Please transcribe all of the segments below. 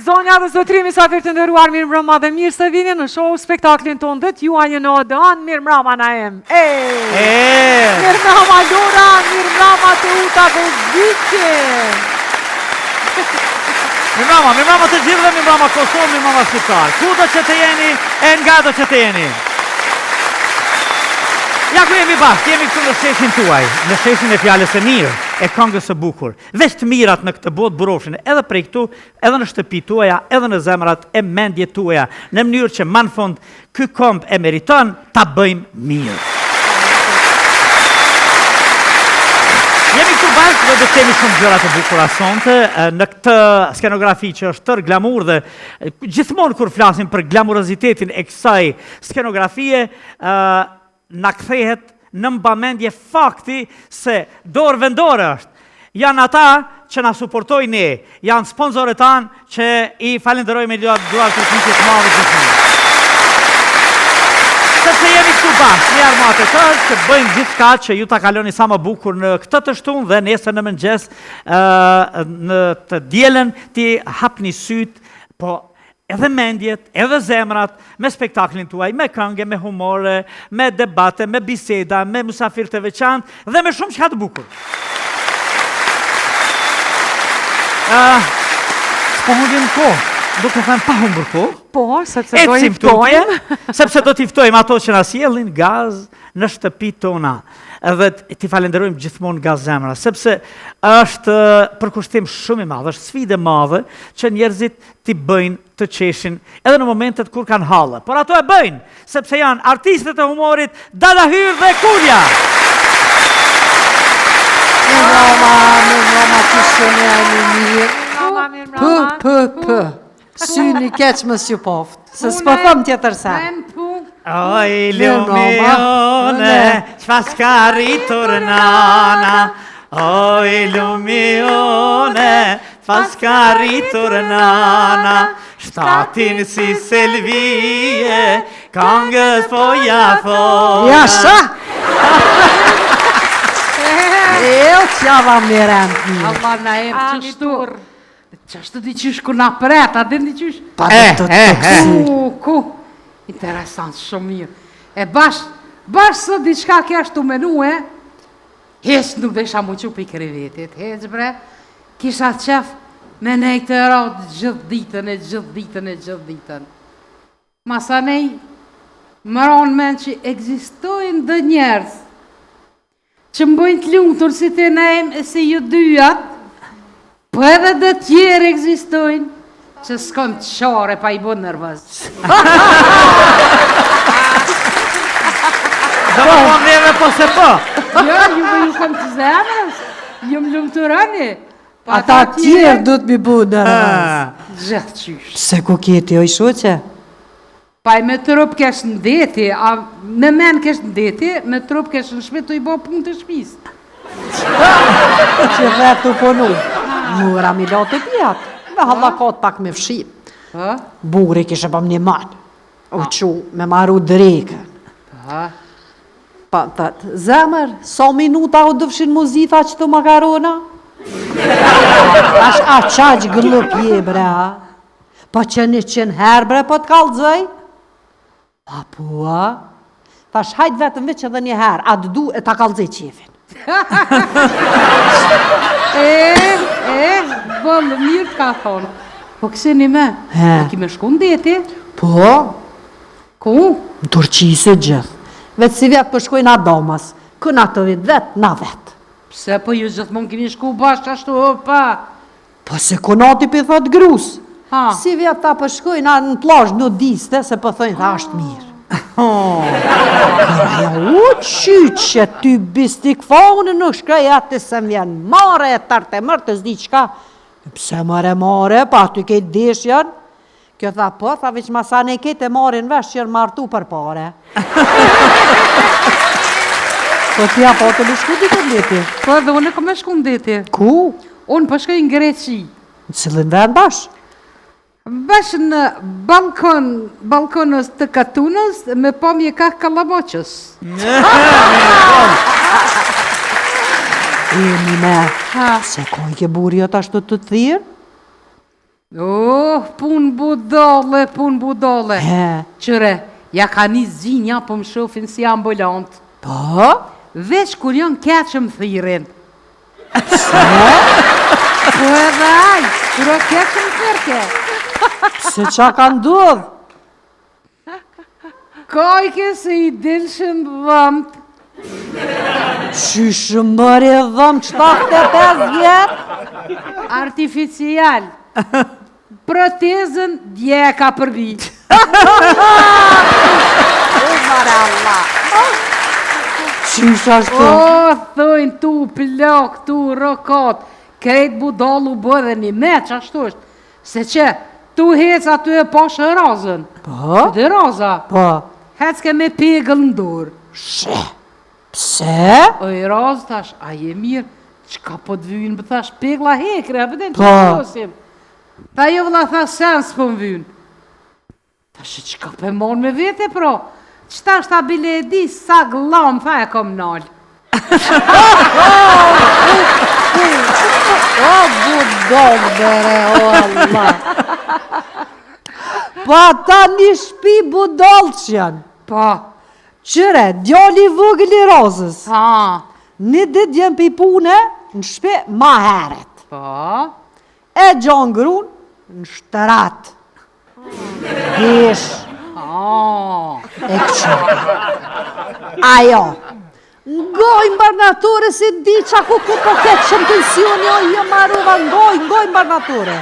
Zonja dhe zotri, mysafir të nderuar, mirë mbrëma dhe mirë se vini në show spektaklin ton dhe t'juaj një odon, mirë mbrëma Naem. Mirë mbrëma Lora, mirë mbrëma Teuta dhe Ziki. Mirë mbrëma të gjithë dhe mirë mbrëma Kosovë, mirë mbrëma Shqiptar. Kudo që të jeni, e nga do që të jeni. Ja ku jemi bashkë, jemi këtu në sheshin tuaj, në sheshin e fjales e mirë, e këngës së bukur. Veç të mirat në këtë botë burofshin edhe prej këtu, edhe në shtëpi tuaja, edhe në zemrat e mendje tuaja, në mënyrë që më në fund ky këmbë e meriton ta bëjmë mirë. Jemi këtu bashkë dhe do të kemi shumë gjëra të bukura sonte, në këtë skenografi që është tërë glamur dhe gjithmonë kur flasim për glamurozitetin e kësaj skenografie, na kthehet në mbamendje fakti se dorë vendore është. Janë ata që na suportojnë ne, janë sponsorët tanë që i falenderojmë duar për këngët të madhe gjithmonë. Sepse jemi këtu bashkë, një armatë tërë që bëjmë gjithçka që ju ta kaloni sa më bukur në këtë të shtunë dhe nesër në mëngjes në të dielën ti hapni syt, po edhe mendjet, edhe zemrat, me spektaklin tuaj, me këngë, me humore, me debate, me biseda, me mysafir të veçantë dhe me shumë çka të bukur. S'po humbim kohë, duke thënë pa humbur kohë. Po, sepse do i ftojmë. Sepse do t'i ftojmë ato që na sjellin gaz në shtëpitë tona. Edhe ti falenderojmë gjithmonë nga zemra, sepse është përkushtim shumë i madh, është sfidë e madhe që njerëzit t'i bëjnë të qeshin edhe në momentet kur kanë halle. Por ato e bëjnë, sepse janë artistët e humorit Dada Hyr dhe Kulja. Mirë kishën e mirë. Syni keq më s'ju se s'po thëm tjetër sa. Oj, lumione, çfarë s'ka rritur nana. Oj, lumione, çfarë s'ka rritur nana. Shtatin si selvije, këngës po ja thona. Ja sa! Qava më rëndë mirë. Allah na e më qështur. Qështu di qysh ku na pret, a din di qysh? Pa dhe të kësi. Ku? Interesant, shumë mirë. E bashkë së diçka kështu menu e, hes nuk dhe isha mu qup i krevetit, hes bre, kisha qef me nej të radë gjithë ditën. Masa nej, më ronë men që egzistojnë dhe njerës, që më bëjnë të lumëtur si të nejmë e si ju dyjat, po edhe dhe tjerë egzistojnë, që s'kon të qare pa i bo nërvëz. Dhe më po neve po se po. Jo, ju kom të zemrës, ju më lumëturani. Ata tjerë du të mi bu nërvëz. Gjithë qysh. Se ku kjeti o i shoqe? Pa i me trup kesh në deti, me men kesh në deti, me trup kesh në shpit të i bo punë të shpis. Që dhe të punu. Mura mi lotë të pjatë. Dhe hallakot pak me fshim. Buri kishe bëm një manë. U qu me maru drekën. Pa të zemër, so minuta u dëfshin muzita që të makarona? Ash a qaq gëllup je bre ha? Po që 100 herë bre po të kalëzëj? Pa po ha? Tash hajt vetëm veç edhe një herë, a du e ta kalëzëj qefin. Bëllë, mirë të ka thonë. Po kësini me, kime shku në deti? Po? Ku? Në Turqi se gjithë. Vetë si vetë përshkojnë a domës. Këna të vitë vetë, na vetë. Pse po ju gjithmonë kini shku bashkë ashtu, opa? Po se konati për thot grus. Si vetë ta përshkojnë a në plazh në diste, se për thojnë tha ashtë mirë. Kërja u qyqe ty bistik faune në shkraja të se m'vjen mare e tarte mërë të zdi qka. Pse mare, pa ty kejtë deshjen? Kjo tha po, tha veç masane kejtë e marin vesh që jërë martu për pare. Po t'ja po të në shku ditë ndeti? Po edhe unë e kom e shku ndeti. Ku? Unë përshkoj në Greci. Në cilin vend bash? Bash në balkonës të katunës me pomje ka kalamoqës. E një me, se koj ke buri jota ashtu të thirë? Oh, pun budole. Qëre, ja ka një zinja po më shofin si ambulant. Po? Veç kur janë keqëm thirin. Po edhe aj, kur o keqëm thirke. Se qa ka ndodh? Kajke se i dilshën dhëmt. Qyshë mëri dhëm 75 vjetë? Artificial. Protezën dje ka përbi. O, mare Allah. Qyshë ashtu? O, thojnë tu plak, tu rokat. Krejt budallu bëdhe një meq, ashtu është. Se që, tu hec aty e pashë razën. Po? Dhe raza. Po? Hecke me pegël në dorë. She? Pse? O i razë tash, a je mirë, qka po të vynë, bë thash, pegla hekre, a pëden që Po. të dosim. Ta jo vëlla tha sens po më vynë. Tash e qka pe mon me vete, pro? Qta është ta bile e di, sa glam, tha e kom nalë. O, budol, bere, o Allah. Pa ta një shpi budol që janë. Po, Qëre, djali vëgël i rozës. ha, Një dit djem pi pune, në shpi ma heret. po, E gjon grun, në shtërat. Gish, ha, e këqyri. Ajo, ngoj mbarnatore se di qa ku po ketë që në pensioni, o jo maruva, ngoj mbarnatore.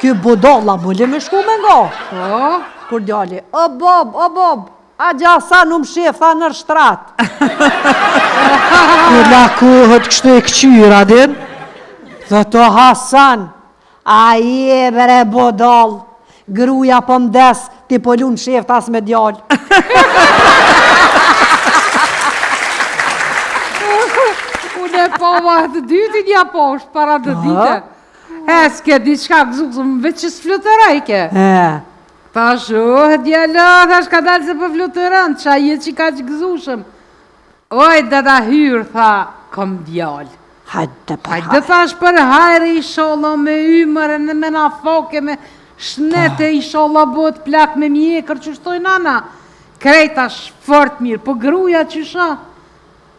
Ky budolla mulli me shku me ngo. po, Kur djali, o bob, a gjasa në më shef, tha në shtrat. Kur la kohët kështu e këqyra, din? Dhe to Hasan, a je bre budol, gruja po mdes, ti po lunë shef tas me djal. unë e pova të dytin ja poshtë, para të dite. Eske, diçka gëzukësëm, veç që s'flutërajke. Ta shohë, djela, thash ka dalë se për flutërën, qa jetë që ka që gëzushëm. Oj, dhe da hyrë, tha, kom djallë. Hajde pa Hajde thash për hajre i sholla me ymër, në me na foke, me shnete i sholla bot plak me mjekër, që shtoj nana. Krejta fort mirë, po gruja që shë?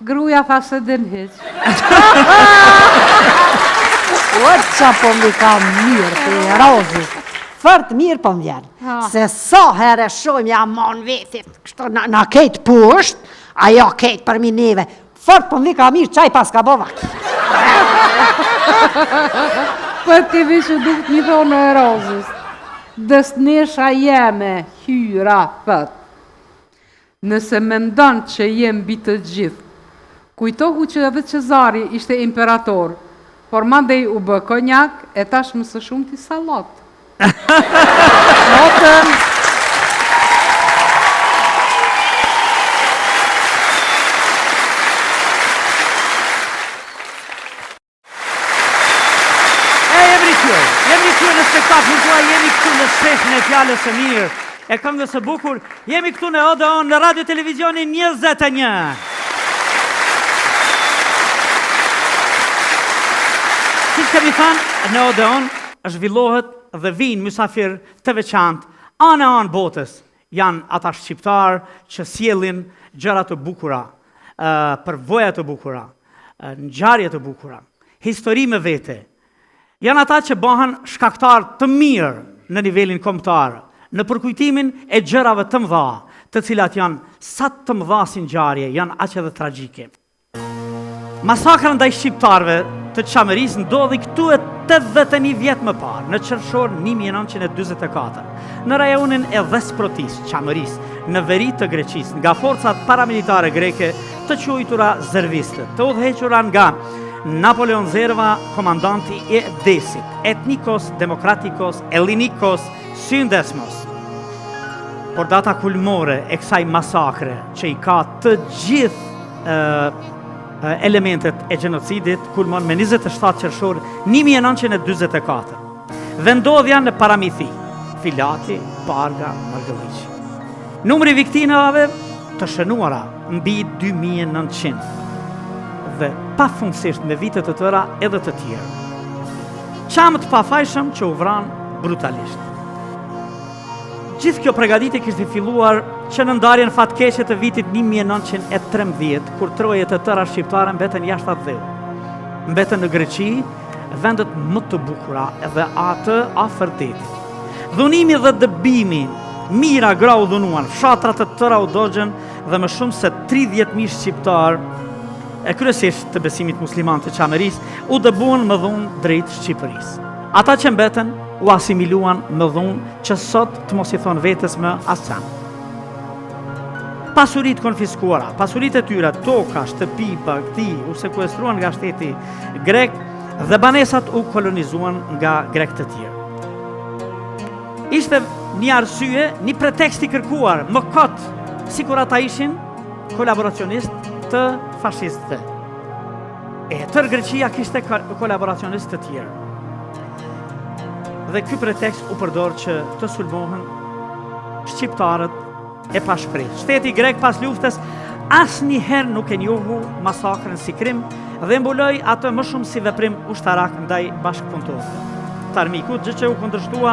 Gruja tha se den heq. O qa po mi ka mirë për e rozit. Fërt mirë po më vjen. Se sa herë shojmë ja mon vetit, kështu na kejtë pusht, ajo kejtë për mi neve. Fërt po mi ka mirë, qaj pas ka bovak. Për të vishë dukt një thonë e rozës. Dësnesha jeme, hyra, thët. Nëse me ndonë që jem bitë të gjithë, kujtohu që edhe Cezari ishte imperator, por mandej u bë konjak, e tash më së shumë ti salat. Notën, Jemi këtu në spektaklin tua, jemi këtu në sheshën e fjallës së mirë, e këngës së bukur, jemi këtu në Odeon në Radio Televizionin 21. Si që kemi thënë, në Odeon zhvillohet dhe vinë mysafir të veçantë, anë botës. Janë ata shqiptarë që sjellin gjëra të bukura, përvoja të bukura, ngjarje të bukura, histori me vete. Janë ata që bëhen shkaktar të mirë në nivelin kombëtar, në përkujtimin e gjërave të mëdha, të cilat janë sa të mëdha si ngjarje, janë aq edhe tragjike. Masakra ndaj shqiptarëve të Çamerisë ndodhi këtu e 81 vjet më parë, në qershor 1944, në rajonin e Dhesprotis, Çamerisë, në veri të Greqisë, nga forcat paramilitare greke të quajtura zervistë, të udhëhequra nga Napoleon Zerva, komandanti i Desit, Ethnikos Demokratikos Ellinikos Syndesmos. Por data kulmore e kësaj masakre, që i ka të gjithë elementet e gjenocidit, kulmon me 27 qershor 1944. Vendodhja në Paramithi, Filati, Parga, Margëlliqi. Numri viktimave të shënuara mbi 2900. Dhe pafundësisht me vitet të tëra edhe të tjerë. Qamët pafajshëm që u vranë brutalisht. Gjithë kjo përgatitje kishte filluar që në ndarjen fatkeqe të vitit 1913, kur trojet e tëra shqiptare mbeten jashtë atë dheu. Mbeten në Greqi, vendet më të bukura edhe atë afër detit. Dhunimi dhe dëbimi, mira gra u dhunuan, fshatrat të tëra u dogjën dhe më shumë se 30.000 shqiptar, e kryesisht të besimit musliman të Qameris, u dëbuan më dhunë drejt Shqipërisë. Ata që mbeten u asimiluan më dhunë që sot të mos I thonë vetës më asqan. Pasurit konfiskuara, pasurit e tyre, toka, shtëpi, bagti, u sekuestruan nga shteti grek dhe banesat u kolonizuan nga grek të tjerë. Ishte një arsye, një pretekst I kërkuar, më kot, sikur ata ishin kolaboracionist të fashistëve. E tërë Greqia kishte kolaboracionist të tjerë. Dhe ky pretekst u përdor që të sulmohen shqiptarët e pashpërtë. Shteti grek pas luftës asnjëherë nuk e njohu masakrën si krim dhe mbuloi atë më shumë si veprim ushtarak ndaj bashkëpunëtorëve të armikut, gjë që u kundërshtua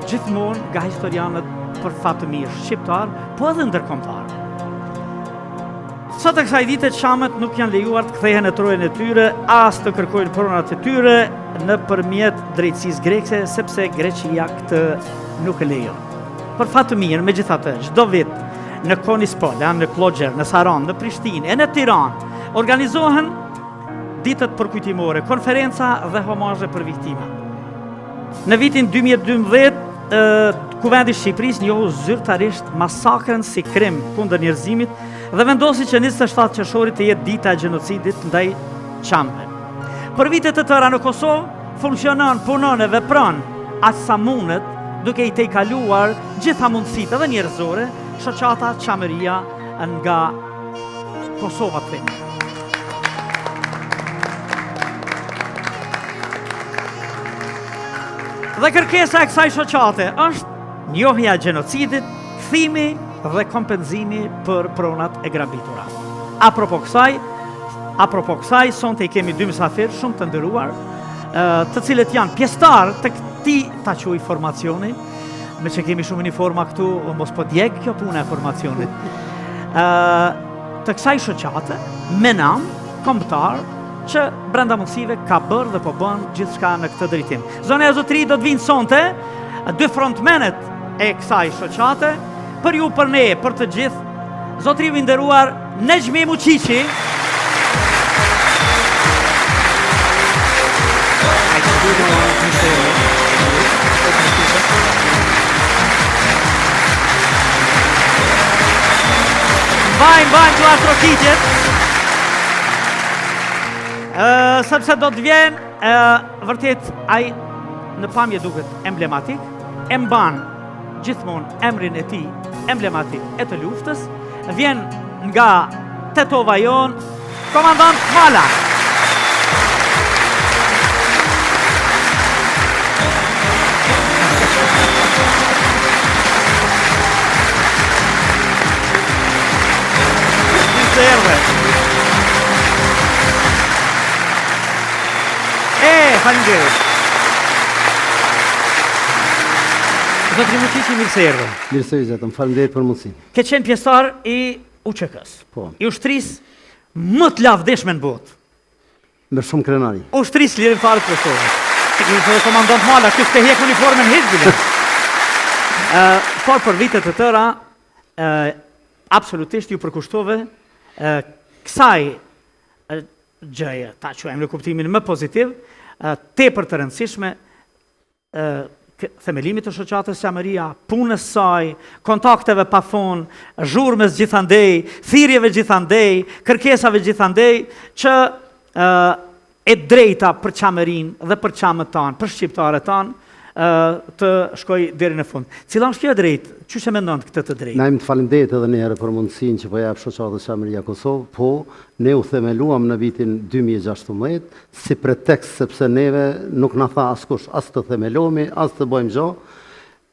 gjithmonë nga historianët për fat të mirë shqiptar, po edhe ndërkombëtar. Sot e kësaj dite qamet nuk janë lejuar të kthehen në trojen e tyre, as të kërkojnë pronat e tyre nëpërmjet drejtësisë greke, sepse Greqia këtë nuk e lejon. Për fat të mirë, megjithatë, çdo vit në Konispol, në Klogjer, në Saran, në Prishtinë e në Tiranë organizohen ditët përkujtimore, konferenca dhe homazhe për viktima. Në vitin 2012, Kuvendi I Shqipërisë njohu zyrtarisht masakrën si krim kundër njerëzimit dhe vendosi që 27 qershorit të jetë dita e gjenocidit ndaj qamëve. Për vite të tëra në Kosovë funksionon, punon e vepron aq sa mundet, duke I tejkaluar gjitha mundësitë edhe njerëzore, shoqata Qameria nga Kosova të themi. Dhe kërkesa e kësaj shoqate është njohja e gjenocidit, kthimi dhe kompenzimi për pronat e grabitura. Apropo kësaj, sonte I kemi 2 mysafir shumë të nderuar, të cilët janë pjesëtar të këtij ta quaj formacioni, me që kemi shumë uniforma këtu, mos po djeg kjo puna e formacionit. Të kësaj shoqate, me nam, kombëtar, që brenda mundësive ka bërë dhe po bën gjithçka në këtë drejtim. Zona e Zotëri do të vinë sonte 2 frontmenet e kësaj shoqate, për ju, për ne, për të gjithë, Zotëriu I nderuar Nexhmi Muqiqi. Mbajnë të astrokitjet. Sepse do të vjen, vërtet, ai në pamje duket emblematik, e mban gjithmonë emrin e tij emblematik e të luftës, vjen nga tetova jon, komandant Mala. Faleminderit. Zotëri Muqiqi, mirë se erdhën. Mirë se vizatëm, faleminderit për mundësinë. Ke qenë pjesëtar I UÇK-s. Po. I ushtrisë më të lavdeshme në botë. Me shumë krenari. Ushtrisë lirimtare të Kosovës. Kishte komandant Mala, ky s'ke hek uniformën hiç. Por për vite të tëra, absolutisht ju përkushtove kësaj gjëje, ta quajmë në kuptimin më pozitiv, tepër të rëndësishme, themelimit të shoqatës Qameria, punës saj, kontakteve pa fund, zhurmës gjithandej, thirrjeve gjithandej, kërkesave gjithandej, që e drejta për Qamerinë dhe për qamët tanë, për shqiptarët tanë, të shkoj deri në fund. Cila është kjo e drejtë? Çu mendon këtë të drejtë? Na jam të falenderit edhe një herë për mundësinë që po jap shoqata Qameria Kosovë, po ne u themeluam në vitin 2016 si pretekst sepse neve nuk na tha askush as të themelohemi, as të bëjmë gjë.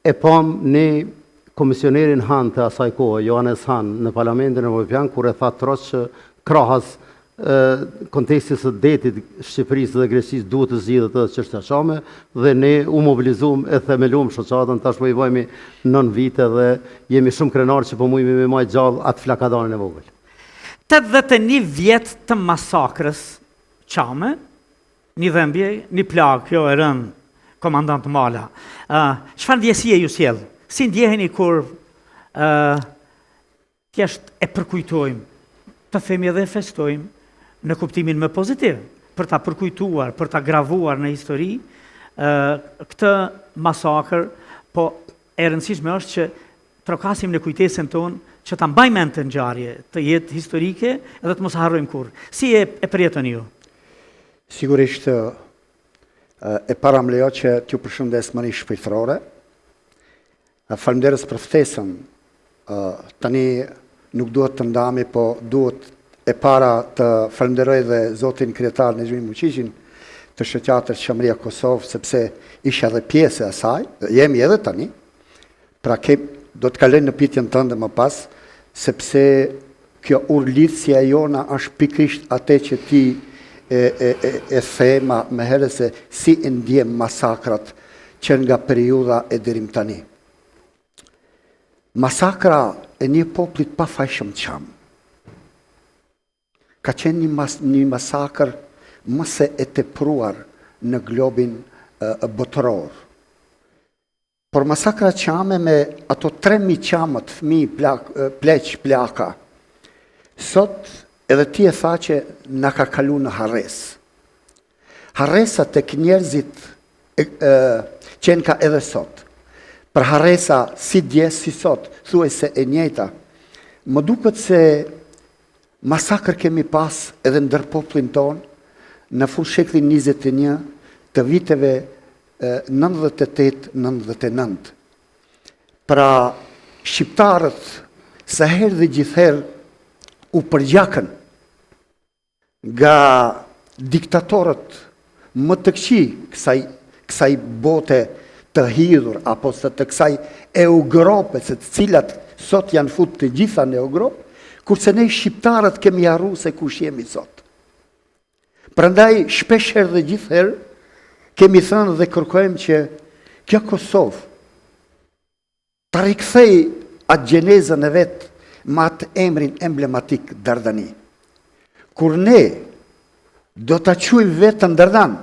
E pam ne komisionerin Han të asaj kohe, Johannes Han, në Parlamentin Evropian, kur e tha troç që krahas kontekstis së detit Shqipërisë dhe Greqisë duhet të zgjidhet edhe çështja çame dhe ne u mobilizuam e themeluam shoqatën, tash po i vojmë 9 vite dhe jemi shumë krenar që po mujmë me maj gjallë atë flakadarin e vogël. 81 vjet të masakrës çame, një dhembje, një plagë, kjo e rënë komandant Mala. Çfarë ndjesie ju sjell? Si ndjeheni kur thjesht e përkujtojmë, të themi edhe e festojmë në kuptimin më pozitiv, për ta përkujtuar, për ta gravuar në histori këtë masakër, po e rëndësishme është që trokasim në kujtesën tonë që ta mbajmë mend të ngjarje, të jetë historike edhe të mos harrojmë kurrë. Si e përjetoni ju? Sigurisht e para më lejo që t'ju përshëndes mëri shpirtërore. Faleminderit për ftesën. Tani nuk duhet të ndami, po duhet e para të falenderoj dhe zotin kryetar në Gjumi Muqishin të shoqatës Qeveria Kosovë, sepse isha edhe pjesë e asaj, jemi edhe tani. Pra do të kaloj në pyetjen tënde më pas, sepse kjo urlidhja jona është pikërisht atë që ti e thema me herë se si e ndjem masakrat që nga periudha e deri tani. Masakra e një poplit pa fajshëm çam. Ka qenë një masakër mëse e tepruar në globin botëror. Por masakra qame me ato 3.000 qamët, fëmijë, pleq, plaka, sot edhe ti e tha që na ka kalu në harres. Harresa tek njerëzit qenë ka edhe sot. Për harresa si dje, si sot, thuaj se e njëjta. Më duket se masakër kemi pas edhe ndër popullin ton në fushekllin 21 të viteve 98-99. Pra shqiptarët sa herë dhe gjithherë u përgjakën nga diktatorët më të këqi kësaj bote të hidhur, apo të kësaj Europe, se të cilat sot janë fut të gjitha në Europë, kurse ne shqiptarët kemi harru se kush jemi sot. Prandaj shpesh herë dhe gjithherë kemi thënë dhe kërkojmë që kjo Kosovë të rikthej atë gjenezën e vetë me atë emrin emblematik Dardani. Kur ne do të quajmë vetën Dardan,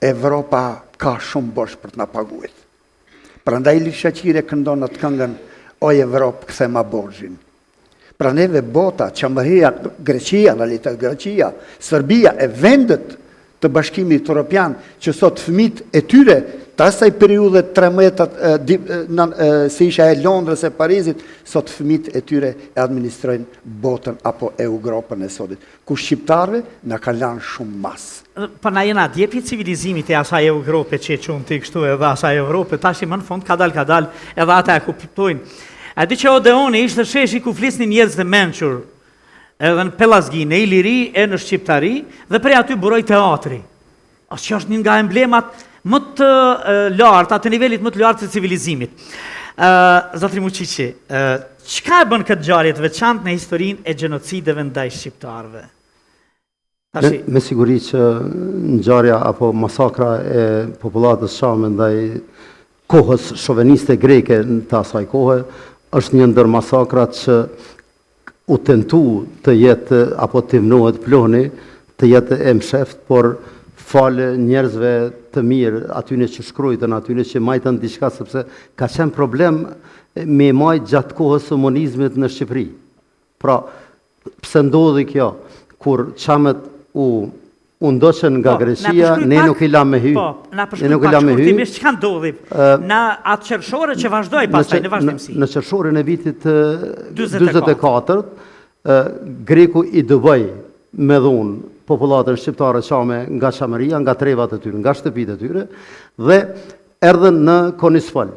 Evropa ka shumë bosh për të na paguet. Prandaj Ilir Shaqiri këndon atë këngën O Evropë, kthe ma borxhin. Pra neve bota, Qamëria, Greqia, Greqia, Serbia e vendet të Bashkimit Evropian, që sot fëmit e tyre, të asaj periudhe 13 si isha e Londrës e Parizit, sot fëmit e tyre e administrojnë botën apo Europën e sotit. Ku shqiptarve në ka lanë shumë masë. Po na jena djepi civilizimit e asaj Europe që e qunë të kështu edhe asaj Europe, tash i më në fund ka dal edhe ata e kuptojnë. A di që Odeoni ishte sheshi ku flisnin njerëz të mençur, edhe në Pellazginë, në Iliri e në Shqiptari, dhe prej aty buroi teatri. Që është një nga emblemat më të lartë, atë nivelit më të lartë të civilizimit. Zotri Muqiqi, çka e bën këtë ngjarje të veçantë në historinë e gjenocideve ndaj shqiptarëve? Me siguri që ngjarja apo masakra e popullatës shame ndaj kohës shoveniste greke të asaj kohe është një ndër masakrat që u tentu të jetë apo të vënohet ploni, të jetë e msheft, por falë njerëzve të mirë, atyne që shkrujtën, atyne që majtën diçka, sepse ka qenë problem me majtë gjatë kohës së komunizmit në Shqipëri. Pra, pse ndodhi kjo, kur qamet u ndoqën nga Greqia, ne nuk i lamë me hy. Po, na përshkruaj pak shkurtimisht çka ndodhi në atë qershore që vazhdoi pastaj në vazhdimsi. Në qershorin e vitit 44, Greku i dëboj me dhunë popullatën shqiptare qame nga Qamëria, nga trevat e tyre, nga shtëpitë e tyre, dhe erdhen në Konispol,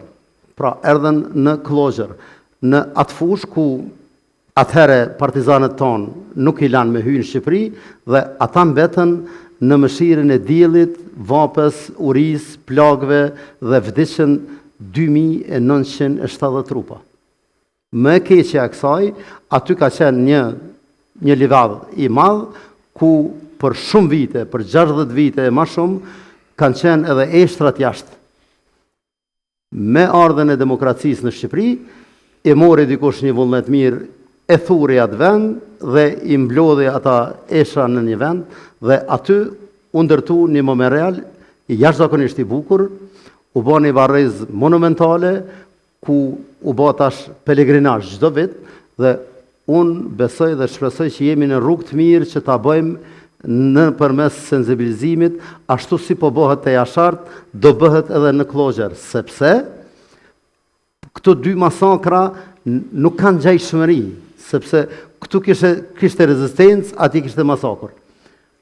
pra erdhen në Klozhër, në atë fush ku atëhere partizanët tonë nuk i lanë me hy në Shqipëri, dhe ata mbetën në mëshirën e diellit, vapës, uris, plagëve dhe vdiqën 2970 trupa. Më keqja e kësaj, aty ka qenë një livadh i madh, ku për shumë vite, për 60 vite e ma shumë, kanë qenë edhe eshtrat jashtë. Me ardhen e demokracisë në Shqipëri, e mori dikush një vullnet mirë, e thuri atë vend dhe i mblodhi ata esha në një vend dhe aty u ndërtu një memorial i jashtëzakonisht i bukur, u bë një varrez monumentale ku u bë tash pelegrinazh çdo vit dhe unë besoj dhe shpresoj që jemi në rrugë të mirë që ta bëjmë në përmes sensibilizimit, ashtu si po bëhet te Jashart, do bëhet edhe në Kloxher, sepse këto dy masakra nuk kanë gjajshmëri, sepse këtu kishte rezistencë, ati kishte masakër.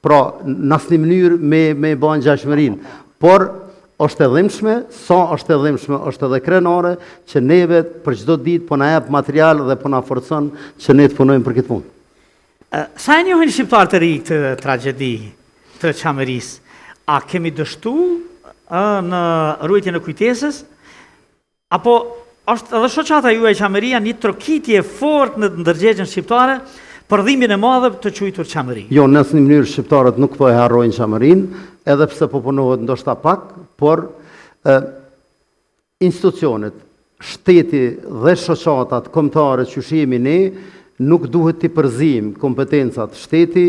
Pra, në asnjë mënyrë me bën gjajshmërinë, por është e dhimbshme, sa është e dhimbshme, është edhe krenare që neve për çdo ditë po na jep material dhe po na forcon që ne të punojmë për këtë punë. Sa e njohin shqiptarët e ri këtë tragjedi të Çamerisë? A kemi dështu në ruajtjen e kujtesës? Apo është edhe shoqata juaj Çameria një trokitje fort në ndërgjegjën shqiptare për dhimbjen e madhe të quajtur Çameri? Jo, në asnjë mënyrë shqiptarët nuk po e harrojnë Çamerinë, edhe pse po punohet ndoshta pak, por institucionet, shteti dhe shoqatat kombëtare që jemi ne, nuk duhet të përzim kompetencat. Shteti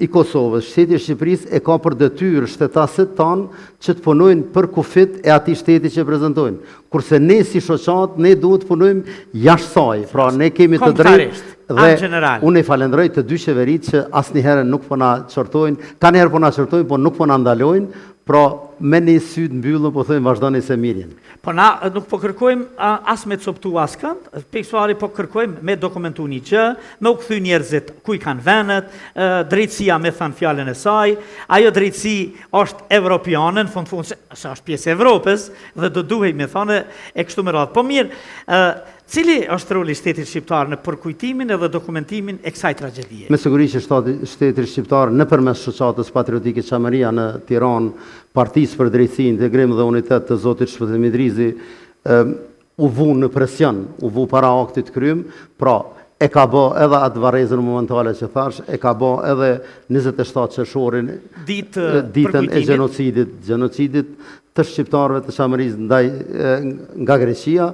i Kosovës, shteti i Shqipërisë e ka për detyrë shtetasit tanë që të punojnë për kufit e atij shteti që prezentojnë. Kurse ne si shoqat, ne duhet të punojmë jashtë saj. Pra ne kemi të drejtë dhe unë i falenderoj të dy qeveritë që asnjëherë nuk po na çortojnë, kanë herë po na çortojnë, po nuk po na ndalojnë. Pra, me një sytë mbyllën, po thëjmë vazhdoni se mirjen. Po na nuk po kërkojmë as me coptu as kënd, piksuari po kërkojmë me dokumentu një gjë, me u kthy njerëzit ku i kanë venet, drejtësia me thënë fjalën e saj, ajo drejtësi është evropiane, në fund se është pjesë e Evropës, dhe do duhej me thënë e kështu me radhë. Po mirë, cili është roli shtetit shqiptar në përkujtimin edhe dokumentimin e kësaj tragjedie? Me siguri që shteti shqiptar nëpërmes shoqatës patriotike Çameria në Tiranë, Partisë për Drejtësi, Integrim dhe Unitet të Zotit Shpëtim Idrizi, u vu në presion, u vu para aktit krym, pra e ka bë edhe atë varrezën momentale që thash, e ka bë edhe 27 qershorin, ditën e gjenocidit të shqiptarëve të Çamerisë nga Greqia.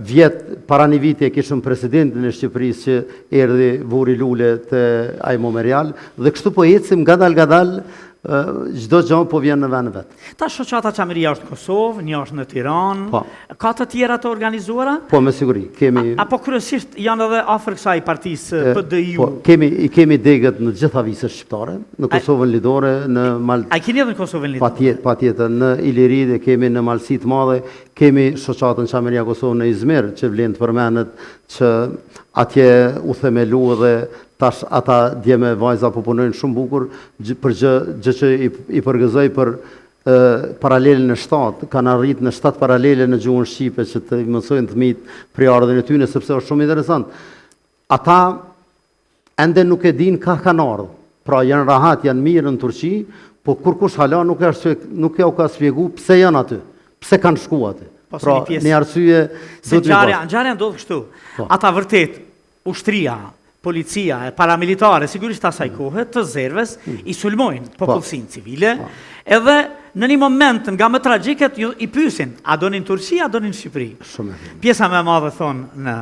Vjet para një viti e kishëm presidentin e Shqipërisë që erdhi vuri lule të ai memorial dhe kështu po ecim gadal çdo gjë po vjen në vend vet. Ta shoqata Çameria është në Kosovë, një është në Tiranë, ka të tjera të organizuara? Po me siguri, kemi. Apo kryesisht janë edhe afër kësaj partisë PDI-u? Po, kemi degët në gjitha visët shqiptare, në Kosovën Lidore, në A keni edhe në Kosovën Lidore? Patjetër, në Iliri dhe kemi në Malsi të Madhe, kemi shoqatën Çameria Kosovë në Izmir, që vlen të përmendet që atje u themelu dhe tash ata dje me vajza po punojnë shumë bukur për gjë që i përgëzoj për paralelën në 7, kanë arrit në 7 paralele në gjuhën shqipe që të mësojnë fëmijët prioritën e tyre sepse është shumë interesant. Ata ende nuk e dinë ka kanë ardhur. Pra janë rahat, janë mirë në Turqi, po kurkush hala nuk ja u ka shpjegu pse janë aty, pse kanë shkuar aty. Pra një arsye se ngjarja ndodh kështu. Ata vërtet ushtria, policia e paramilitare, sigurisht asaj kohe, të zerves, i sulmojnë popullsinë civile, edhe në një moment nga më tragjiket i pyesin, a donin Turqi, a donin Shqipëri? Pjesa më e madhe thonë në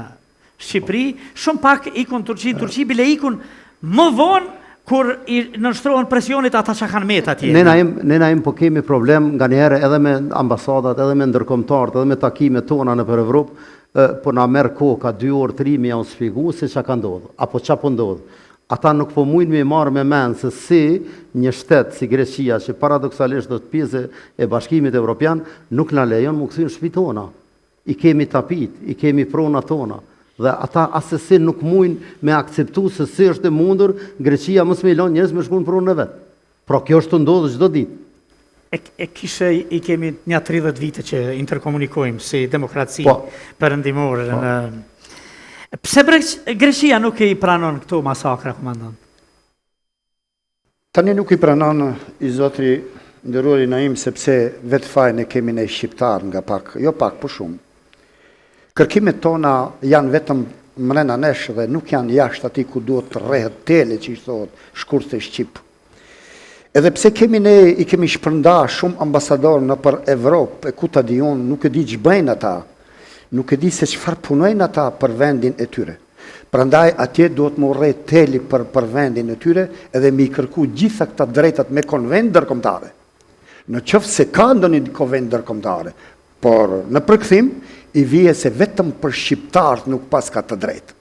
Shqipëri, shumë pak ikun Turqi bile ikun më vonë kur i nënshtrohen presionit ata që kanë met atje. Ne na im po kemi problem nga njëherë edhe me ambasadat, edhe me ndërkombëtarët, edhe me takimet tona nëpër Evropë, po na merr kohë ka 2 orë 3 me janë shpjegu se çka ka ndodhur, apo çka po ndodh. Ata nuk po mujnë me marrë me mend se si një shtet si Greqia, që paradoksalisht është pjesë e Bashkimit Evropian, nuk na lejon mu kthy në shtëpi tona. I kemi tapit, i kemi pronat tona. Dhe ata asesi nuk mujnë me akceptu se si është e mundur Greqia mos me lënë njerëz me shkuën pronën e vet. Pra kjo është të ndodhur çdo ditë. I kemi një 30 vite që interkomunikojmë si demokraci perëndimore. Pse Greqia nuk i pranon këto masakra, komandant? Tani nuk i pranon i zotri nderuari Naim sepse vetë fajin e kemi ne shqiptar nga pak, jo pak, po shumë. Kërkimet tona janë vetëm mrena nesh dhe nuk janë jashtë ati ku duhet të rrehet tele që i thotë shkurtë e Shqip. Edhe pse i kemi shpërnda shumë ambasadorë në për Evropë, e ku ta di unë, nuk e di që bëjnë ata, nuk e di se çfarë punojnë ata për vendin e tyre. Prandaj atje duhet më rrejt teli për vendin e tyre edhe mi kërku gjitha këta drejtat me konvent ndërkombëtare. Në qoftë se ka ndonjë konvent ndërkombëtare, por në përkthim i vije se vetëm për shqiptarët nuk pas ka të drejtë.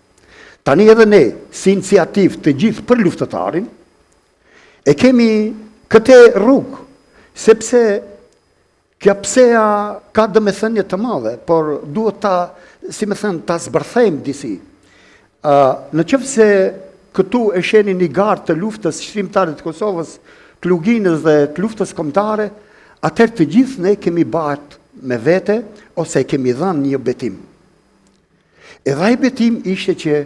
Tani edhe ne, si iniciativë të gjithë për luftëtarin, e kemi këte rrugë, sepse kja pseja ka domethënie të madhe, por duhet ta, si me thënë, ta zbërthejmë disi. Në qoftë se këtu e sheni një garë të luftës shqiptare të Kosovës, të Luginës dhe të luftës kombëtare, atëherë të gjithë ne kemi bërë me vete ose kemi dhënë një betim. Edhe ai betim ishte që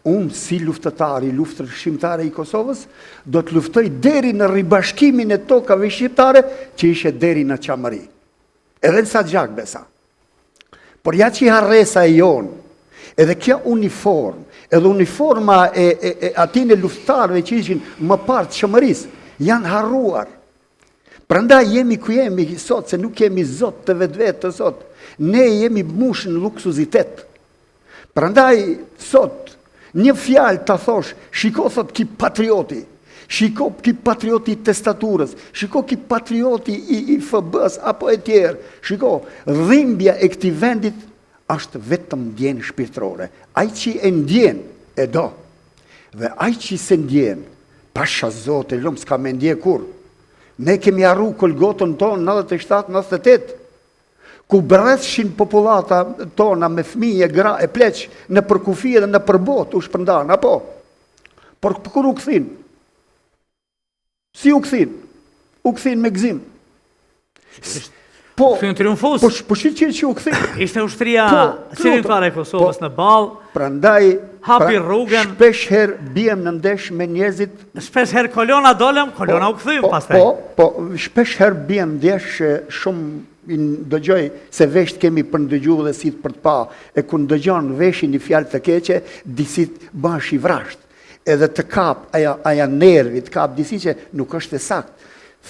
unë si luftëtari, luftër shqiptare i Kosovës, do të luftoj deri në ribashkimin e tokave shqiptare që ishe deri në Qamëri. Edhe në sa gjak besa. Por ja që i harresa e jonë, edhe kja uniform, edhe uniforma e atine luftëtarve që ishin më partë Qamëris, janë harruar. Prandaj jemi ku jemi sot, se nuk kemi zot të vetë të sot. Ne jemi mushë në luksuzitet. Prandaj sot, një fjalë të thosh, shiko thot ki patrioti, shiko ki patrioti i testaturës, shiko ki patrioti i FB-s apo e tjerë, shiko, dhimbja e këtij vendit është vetëm ndjen shpirtërore. Ai që e ndjen e do, dhe ai që se ndjen, pasha zote, lumë s'ka me ndje kur. Ne kemi arru Kolgotën tonë 97-98, ku brethshin populata tona me fëmijë, gra e pleq, në përkufi dhe në përbot u shpërndan, apo? Por kur u këthin? Si u këthin? U këthin me gzim. Po, Këthin triumfus. po shqit që u këthin. Ishte ushtria qendrore e Kosovës në ballë. Prandaj, Hapi rrugën. shpesh herë biem në ndesh me njerëzit. Shpesh herë kolona dolëm, kolona u kthym pastaj. Po, shpesh herë biem ndesh shumë dëgjoj se vesht kemi për ndëgju dhe si për të pa, e ku ndëgjon veshin një fjalë të keqe, disit bash i vrasht. Edhe të kap, aja nervi, të kap disi që nuk është e sakt,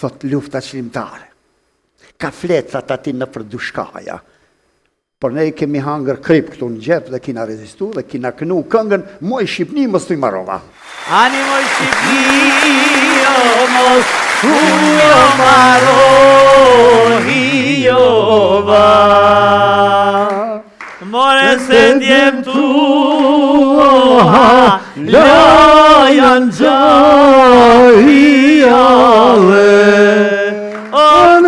thot lufta qlimtare. Ka fletrat ati në përdushkaja. Por ne kemi hangër krip këtu në gjep dhe kina rezistu dhe kina kënu këngën Moj Shqipni mos të i marova. Ani moj Shqipni, o mos ujo marohi jova. More se ndjem tua, lojan gjari jale. O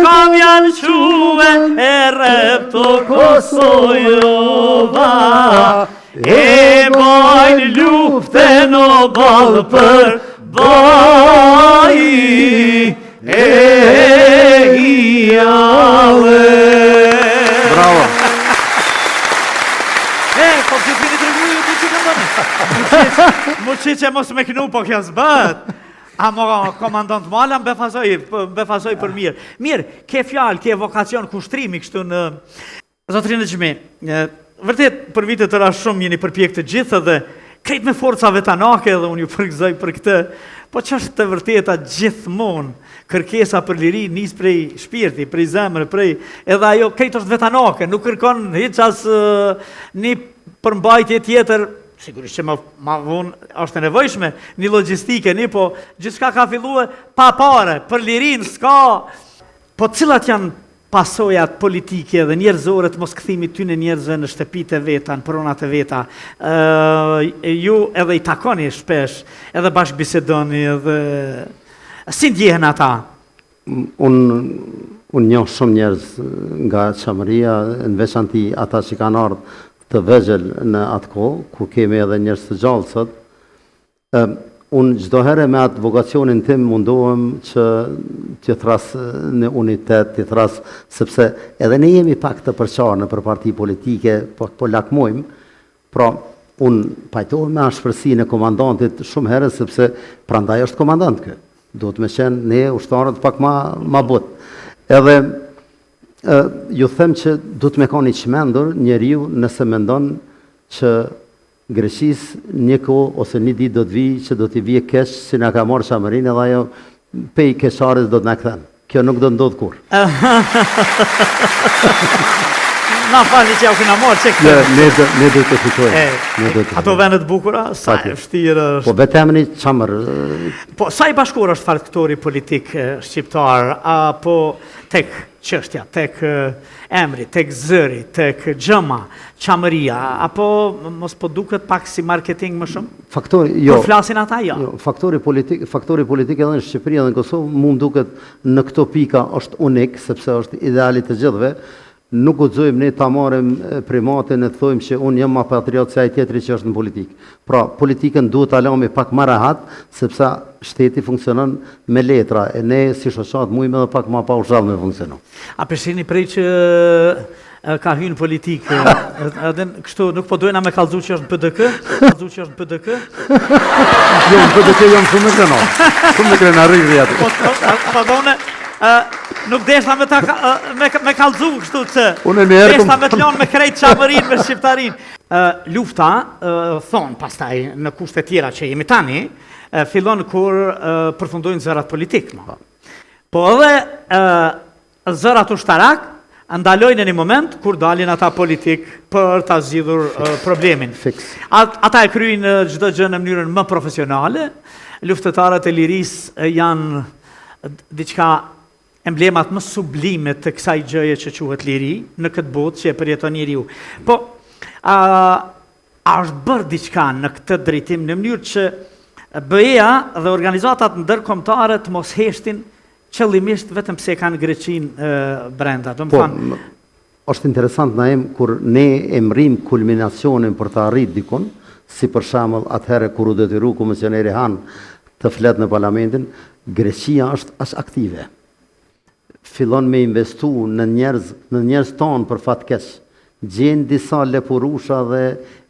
kam janë quve e repto Kosojova, e bojnë luften o balë për baji e jale. Bravo. Po që t'vini të rëgujë, të që këndonë. Mu që që mos me kënu, po kjo s'bët. A mo komandant Mala mbefazoj për mirë. Mirë, ke fjalë, ke vokacion kushtrimi kështu në zotrinë Xhmi. Vërtet, për vitet të ra shumë jeni përpjek të gjithë dhe krejt me forcave tanake dhe unë ju përgëzoj për këtë. Po që është të vërteta gjithmonë kërkesa për liri nis prej shpirti, prej zemrë, prej edhe ajo krejt është vetanake, nuk kërkon hiç as një përmbajtje tjetër. Sigurisht që ma vonë është e nevojshme, një logjistike, po gjithçka ka filluar pa pare, për lirin s'ka. Po cilat janë pasojat politike dhe njerëzore të mos kthimit ty në njerëzve në shtëpitë e veta, në pronat e veta? Ju edhe i takoni shpesh, edhe bashkë bisedoni, edhe si ndjehen ata? Unë njoh shumë njerëz nga Qamëria, në veçanti ata që kanë ardhur të vegjël në atë kohë, ku kemi edhe njerëz të gjallë sot. Unë çdo herë me atë vokacionin tim mundohem që të thras në unitet, të thras, sepse edhe ne jemi pak të përqarë në për parti politike, po lakmojmë, pra unë pajtohem me ashpërsinë e komandantit shumë herë, sepse prandaj është komandant kë. Duhet me qenë ne ushtarët pak ma but. Edhe ju them që du të me ka një qmendur njeriu nëse mendon që Greqis një kohë ose një ditë do të vi që do t'i vije kesh si na ka marrë Çamërinë edhe ajo pej kesharit do të na kthen. Kjo nuk do ndodh kur. Na falni që ja u kena marrë që këtë. Ne do të fitojmë. Ato vendet bukura, sa e vështirë është. Po vetemni Çamër. Po sa i bashkuar është faktori politik shqiptar, apo tek çështja, tek emri, tek zëri, tek xhama, Çamëria, apo mos po duket pak si marketing më shumë? Faktori, jo. Po flasin ata ja. Jo, faktori politik edhe në Shqipëri edhe në Kosovë mund duket në këto pika është unik, sepse është ideali të gjithëve. Nuk guxojmë ne ta marrim primatin e të thojmë që unë jam më patriot se ai tjetri që është në politikë. Pra, politikën duhet ta lëmë pak më rehat, sepse shteti funksionon me letra, e ne si shoqat mujmë edhe pak më pa ushall me funksionon. A përshini prej që ka hyrë në politikë, edhe kështu nuk po duhen me kallëzu që është në PDK? Jo, në PDK jam shumë me krenar. Shumë me krenar rriri aty. Po dhone, nuk deshta me kallëzu kështu që deshta me të lonë me krejt Çamërinë, me shqiptarinë. Lufta, thonë pastaj në kushte tjera që jemi tani, fillon kur përfundojnë zërat politikë. Po edhe zërat ushtarak ndalojnë në një moment kur dalin ata politik për ta zgjidhur problemin. Ata e kryejnë çdo gjë në mënyrën më profesionale. Luftëtarët e lirisë janë diçka emblemat më sublime të kësaj gjëje që quhet liri në këtë botë që e përjeton njeriu. Po a është bërë diçka në këtë drejtim në mënyrë që BE-ja dhe organizatat ndërkombëtare të mos heshtin qëllimisht vetëm pse kanë Greqinë brenda. Do të thonë, është interesant naim kur ne e mrim kulminacionin për të arritur dikun, si për shembull atëherë kur u detyru komisioneri Han të flet në parlamentin, Greqia është as aktive. Fillon me investu në njerëz tonë për fatkeq. Gjen disa lepurusha dhe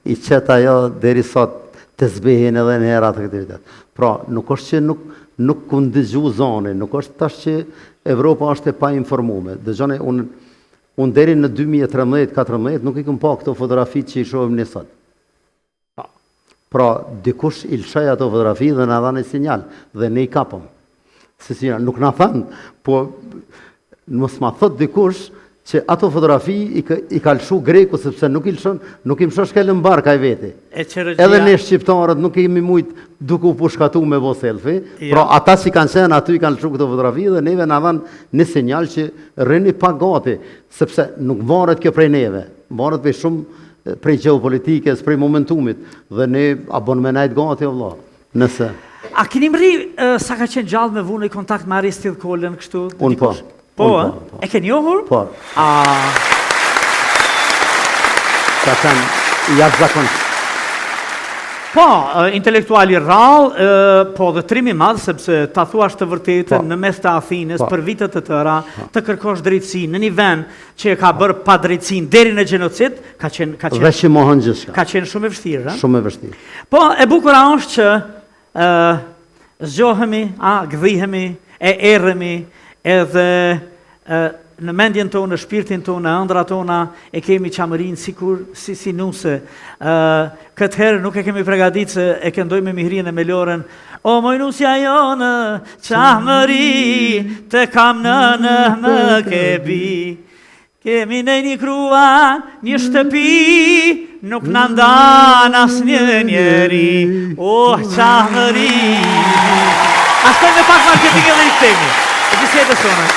i qet ajo deri sot të zbehin edhe në herat të aktivitet. Pra, nuk është që nuk ku ndëgju zonin, nuk është tash që Evropa është e pa informume. Dëgjoni, unë deri në 2013-14 nuk i kam pa këto fotografi që i shohim ne sot. Pra, dikush i lshoj ato fotografi dhe na dha një sinjal dhe ne i kapëm. Si sinjal, nuk na thanë, po mos ma thot dikush që ato fotografi i ka lshu greku sepse nuk i mshosh kellën barka i veti. Edhe ne shqiptarët nuk kemi mujt duke u pushkatu me bo selfie, pra ata që kanë qenë aty i kanë lshu këto fotografi dhe neve na dhanë një sinjal që rrini pa gati, sepse nuk varet kjo prej neve, varet prej shumë prej geopolitikës, prej momentumit, dhe ne abon me najt gati o vlla. Nëse. A keni mri sa ka qenë gjallë me vunë i kontakt me Aristidh Kolën kështu? Unë po. Po, e ke njohur? Po. Ka qenë jashtëzakonisht. Po, intelektuali rrallë, po dhe trimi madh, sepse ta thuash të vërtetën në mes të Athinës për vitet të tëra, të kërkosh drejtësi në një vend që e ka bërë pa drejtësinë deri në gjenocid, ka qenë dhe që mohon gjithçka. Ka qenë shumë e vështirë, Shumë e vështirë. Po, e bukura është që zgjohemi, gdhihemi, e erremi, edhe në mendjen tonë, në shpirtin tonë, në ëndrat tona e kemi Çamërinë sikur si nuse. Këtë herë nuk e kemi përgatitur se e këndojmë me mihrinë e me Lorën. O moj nusja jonë, Çamëri, të kam në më kebi. Kemi në një kruan, një shtëpi, nuk në ndan as një njeri. O Çamëri. Ashtë me pak marketing edhe i temi. E bisedës tonë.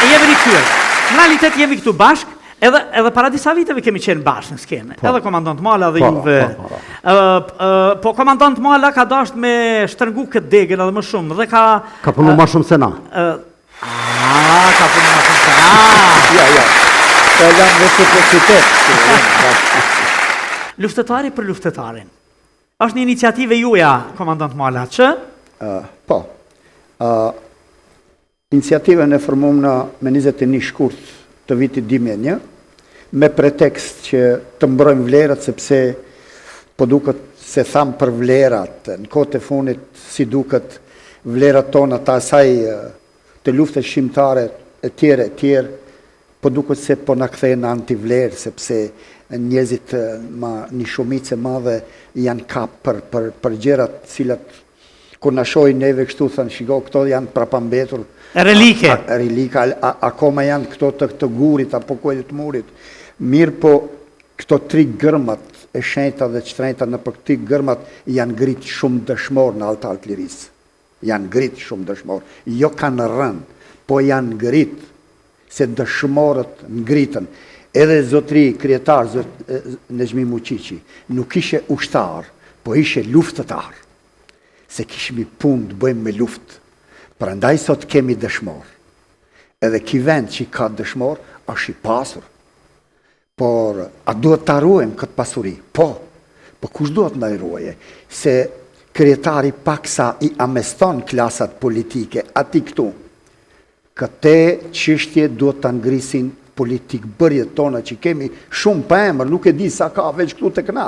Jemi rikthyer. Në realitet jemi këtu bashk, edhe para disa viteve kemi qenë bashkë në skenë. Edhe komandant Mala dhe juve. Po komandant Mala ka dashur me shtrëngu këtë degën edhe më shumë dhe ka punu më shumë se na. Ka punu më shumë se na. Ja. Ka janë reciprocitet. Luftëtari për luftëtarin. Është një iniciative juaja, komandant Mala, që? Po. Iniciativën e formum me 21 shkurt të vitit 2001, me pretekst që të mbrojmë vlerat, sepse po duket se tham për vlerat, në kohët e funit si duket vlerat tona të asaj të luftës shqiptare e tjerë, po duket se po na kthejnë antivlerë, sepse njerëzit një shumicë e madhe janë kap për gjërat cilat kur na shohin neve kështu thënë, shiko, këto janë prapambetur. Relike. Relika, akoma janë këto të gurit apo kuajt të murit. Mirë po, këto 3 gërmat e shenjta dhe çtrejta në për këti gërmat janë ngrit shumë dëshmor në altar të lirisë. Janë ngrit shumë dëshmor. Jo kanë rënë, po janë ngrit se dëshmorët ngritën. Edhe zotri kryetar Nezhmi Muqiqi nuk ishe ushtar, po ishe luftëtar. Se kishmi punë të bëjmë me luftë. Prandaj sot kemi dëshmor. Edhe ki vend që ka dëshmor, është i pasur. Por, a duhet të ruajmë këtë pasuri? Po kush duhet në ruaje? Se kryetari paksa i ameston klasat politike, ati këtu. Këte qështje duhet të ngrisin politikë bërjet tona që kemi shumë për emër, nuk e di sa ka veç këtu të këna.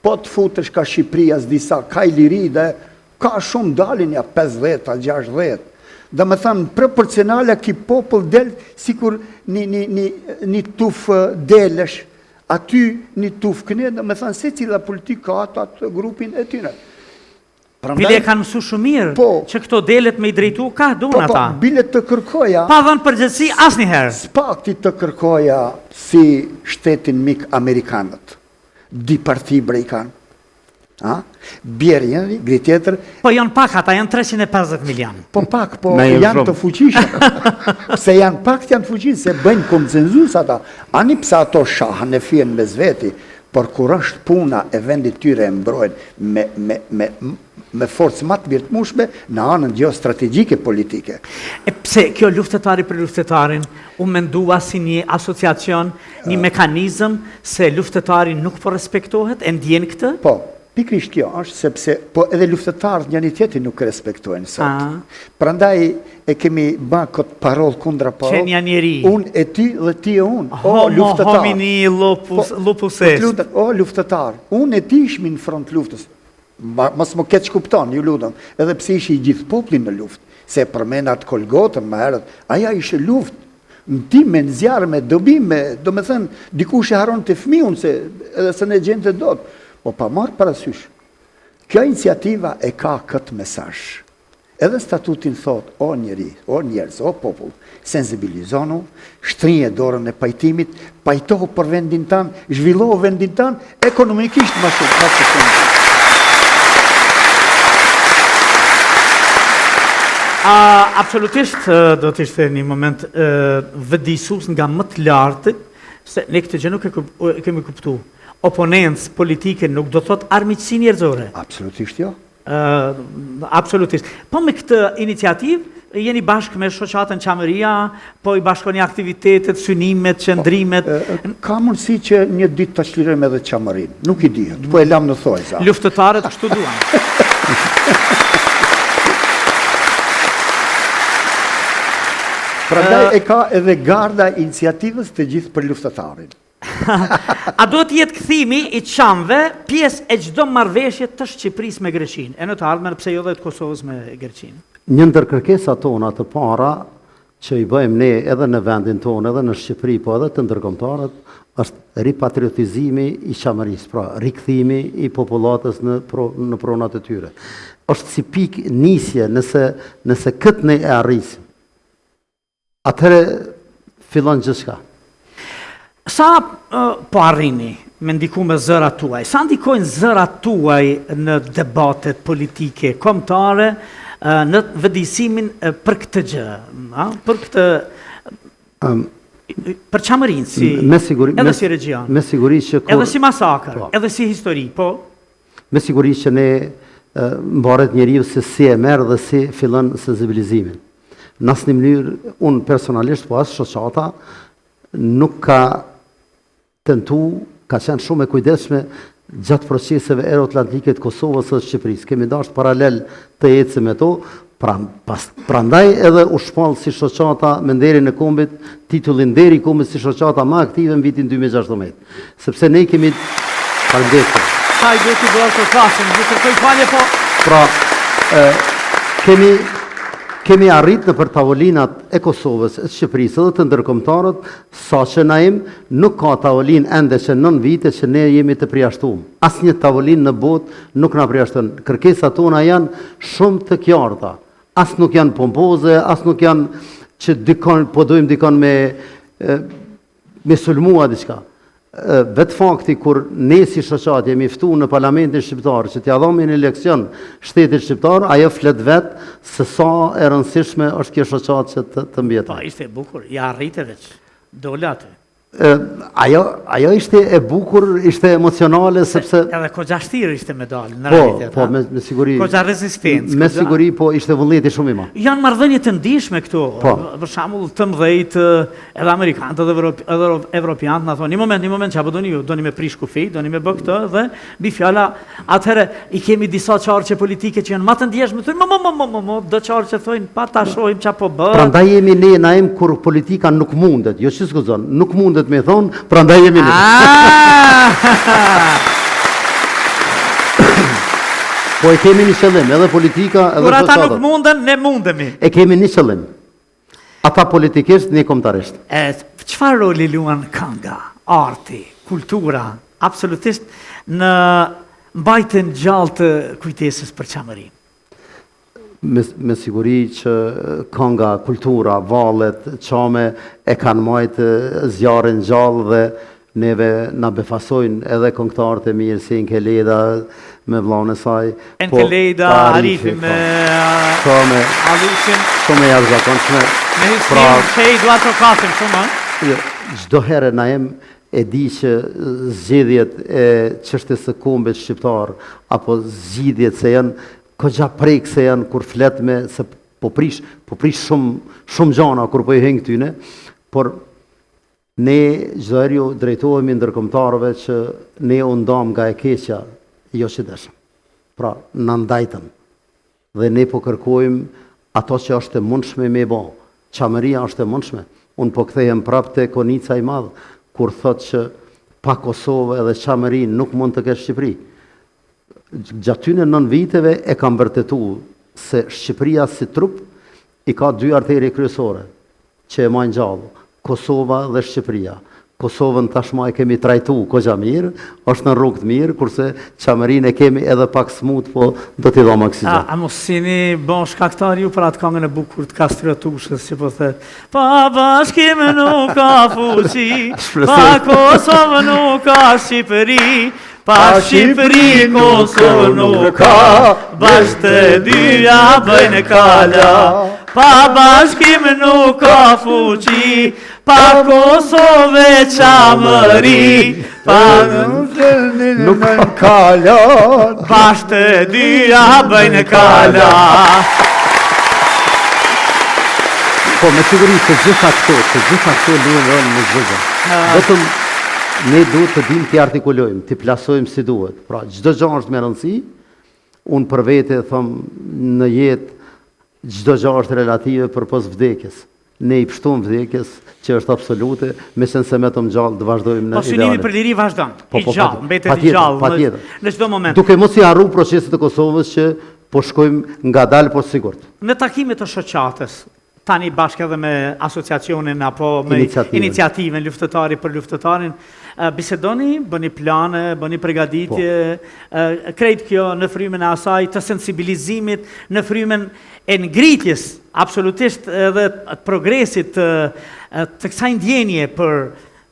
Po të futesh ka Shqipëria, disa, ka i liri dhe ka shumë dalin ja 50-60. Dhe me thanë, proporcionale ki popull del, sikur një tuf delesh, aty një tuf këne, dhe me thanë, se cila politik ka atë grupin e tyre. Bile kanë mësu shumë mirë, që këto delet me i drejtu, ka dunë ata. Bile të kërkoja... Pa dhënë përgjithësi asnjëherë. Spakti të kërkoja si shtetin mik Amerikanët, di parti brejkanë. Bjerë njëri, gri tjetër... Po janë pak, ata janë 350 milion. Po pak, po janë të fuqishëm. Se janë pak të janë të fuqishëm, se bëjnë konsenzus ata. Ani psa ato shahën e fjenë me zveti, por kur është puna e vendit tyre e mbrojnë me forcë më të birtmueshme në anën geostrategjike politike. E pse kjo luftetari për luftetarin u mendua si një asociacion, një mekanizëm se luftetari nuk po respektohet, e ndjen këtë? Po, pikrisht kjo është sepse po edhe luftetarët njëri tjetrin nuk respektojnë sot. Prandaj e kemi bën këtë parollë kundra parollë. Qenia njeri. Unë e ti dhe ti e unë. O luftetar. Homini lupus est. O luftetar. Unë e ti ishmi në front luftës. Mos më keq kupton, ju lutem. Edhe pse ishi i gjithë popullin në luftë, se përmend atë Kolgotën më herët, aja ishte luftë. Në tim me në zjarë, me dobi, do me thënë, dikush e haron të fëmijën, se edhe se ne gjente dot. Po pa marë parasysh. Kjo iniciativa e ka këtë mesazh. Edhe statutin thot, o njeri, o njerëz, o popull, sensibilizonu, shtrije dorën e pajtimit, pajtohu për vendin tanë, zhvillohu vendin tanë, ekonomikisht më shumë. Absolutisht do të ishte një moment vëdijsus nga më të lartë, se ne këtë gjë nuk e kemi kuptu. Oponentës politike nuk do thot armiqësi njerëzore. Absolutisht jo. Absolutisht. Po me këtë iniciativë, jeni bashkë me shoqatën Qamëria, po i bashkoni aktivitetet, synimet, qëndrimet. Ka mundësi që një ditë të shlirojmë edhe Qamërin. Nuk i dihet, po e lam në thojza. Luftëtarët ashtu duan. Prandaj e ka edhe garda iniciativës të gjithë për luftëtarin. A do të jetë kthimi i çamëve pjesë e çdo marrëveshje të Shqipërisë me Greqinë, e në të ardhmen pse jo dhe të Kosovës me Greqinë? Një ndër kërkesat tona të para që i bëjmë ne edhe në vendin tonë, edhe në Shqipëri, po edhe të ndërkombëtarët, është ripatriotizimi i Qamërisë, pra rikthimi i popullatës në pronat e tyre. Është si pikë nisje, nëse këtë ne e arrisim, atëherë fillon gjithçka. Sa po arrini me ndiku me zërat tuaj? Sa ndikojnë zërat tuaj në debatet politike, kombëtare, në vëdijsimin për këtë gjë? Për këtë... për Qamërinë, edhe si region, edhe si masakër, edhe si histori, po? Me siguri që ne mbaret njeriu se si e merr dhe si fillon sensibilizimin. Në asnjë mënyrë, unë personalisht, po as shoqata, nuk ka tentu, ka qenë shumë e kujdesshme gjatë proceseve euroatlantike të Kosovës dhe Shqipërisë. Kemi dashur paralel të ecim me to, prandaj edhe u shpall si shoqata me nderin e kombit, titullin Nderi i kombit si shoqata më aktive në vitin 2016. Sepse ne kemi Sa i do t'i bërë të klasin, du të kërkoj falje, po... Pra, kemi arrit në për tavolinat e Kosovës, e Shqipërisë dhe të ndërkombëtarët, sa që na nuk ka tavolin ende që 9 vite që ne jemi të përjashtuar. Asnjë tavolin në botë nuk na përjashton. Kërkesat tona janë shumë të qarta. As nuk janë pompoze, as nuk janë që dikon po dojmë dikon me sulmua diçka. Vetë fakti kur ne si shoqat jemi ftuar në Parlamentin Shqiptar që t'ja dhamë një leksion shtetit shqiptar, ajo flet vetë se sa e rëndësishme është kjo shoqat që të mbjetojë. Po, ishte e bukur, ja arrite veç, dole aty. Ajo ishte e bukur, ishte emocionale sepse edhe kogja shtirë ishte me dalë në po, realitet. Po, me siguri. Kogja rezistencë. Me siguri, po ishte vullneti shumë i madh. Janë marrëdhënie të ndihshme këtu. Po. Për shembull, të mëdhejt edhe amerikanët edhe evropianët na thonë, një moment çfarë doni ju? Doni me prish kufi, doni me bë këtë dhe mbi fjala atëherë i kemi disa çarçe politike që janë më të ndjeshme, thonë, do çarçe thonë pa ta shohim çfarë po bë. Prandaj jemi ne naim kur politika nuk mundet, jo që s'guzon, nuk mundet me thonë, prandaj jemi ne. Po e kemi një qëllim, edhe politika, edhe kur ata shoqatat. nuk munden, ne mundemi. E kemi një qëllim. Ata politikisht, ne kombëtarisht. Çfarë roli luan kënga, arti, kultura, absolutisht në mbajtjen gjallë të kujtesës për çamërinë? Me siguri që kënga, kultura, vallet, qame e kanë majtë zjarrin gjallë dhe neve na befasojnë edhe këngëtarët e mirë si Enkeleda me vllahun e saj. Enkeleda, Arifi me Alusin. Shumë e jashtëzakonshme. Me Hisnin, që i dua të kasim shumë, çdo herë na e di që zgjedhjet e çështjes së kombit shqiptar apo zgjidhjet se janë kogja prekse janë kur flet me se po prish shumë gjana kur po i heng tyne, por ne çdo herë ju drejtohemi ndërkombëtarëve që ne u ndam nga e keqja, jo që dëshëm. Pra, na ndajtëm. Dhe ne po kërkojmë ato që është e mundshme me bë. Çamëria është e mundshme. Unë po kthehem prapë te konica i madh kur thotë që pa Kosovë edhe çamërinë nuk mund të kesh Shqipëri. Gjaty në 9 viteve e kam vërtetuar se Shqipëria si trup i ka 2 arteri kryesore që e majnë gjallë, Kosova dhe Shqipëria. Kosovën tashmë e kemi trajtuar kogja mirë, është në rrugë të mirë, kurse çamërinë e kemi edhe pak smut, po do t'i dhom oksigjen. A mos jeni bon shkaktar ju për atë këngën e bukur të Kastriotushës që po thët pa bashkim nuk ka fuqi, pa Kosovë nuk ka Shqipëri, pa Shqipëri Kosovë nuk ka, bashkë të dyja bëjnë kala. Pa bashkim nuk ka fuqi, pa Kosovë çamëri, pa Nuk ka kalan. bashkë të dyja bëjnë kala. Po me siguri se gjitha këto luajnë rol në çdo gjë. Vetëm ne duhet të dimë t'i artikulojmë, t'i plasojmë si duhet. Pra çdo gjë është me rëndësi. Unë për vete them në jetë çdo gjë është relative përpos vdekjes. Ne i pështojmë vdekjes që është absolute, me se me të gjallë të vazhdojmë në ideale. Po synimi për liri vazhdon. I gjallë, mbetet i gjallë në çdo moment. Duke mos i harru proceset e Kosovës që po shkojmë ngadalë po sigurt. Në takimet të shoqatës, tani bashkë edhe me asociacionin apo me iniciativën luftëtari për luftëtarin, bisedoni, bëni plane, bëni përgatitje, krejt kjo në frymën e asaj të sensibilizimit, në frymën e ngritjes, absolutisht edhe progresit të kësaj ndjenje për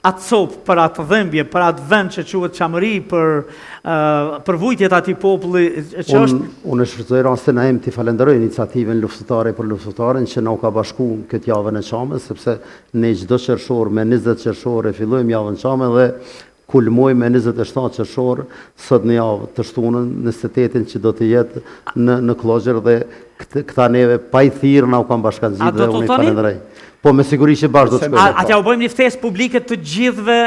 atë copë, për atë dhëmbje, për atë vend që quhet çamëri, për vujtjet atij populli që është. Unë shfrytëzoj rastin e t'i falenderoj iniciativën luftëtare për luftëtarin që na u ka bashkuar këtë javën e Çamës, sepse ne çdo qershor me 20 qershor e fillojmë javën Çame dhe kulmojmë me 27 qershor sot në javë të shtunën 28-in që do të jetë në Kloxher dhe këta neve pa i thirrë na u kanë bashkangjitur dhe unë i falenderoj. Po me siguri që bashkë do të shkojmë. Atja u bëjmë një ftesë publike të gjithëve,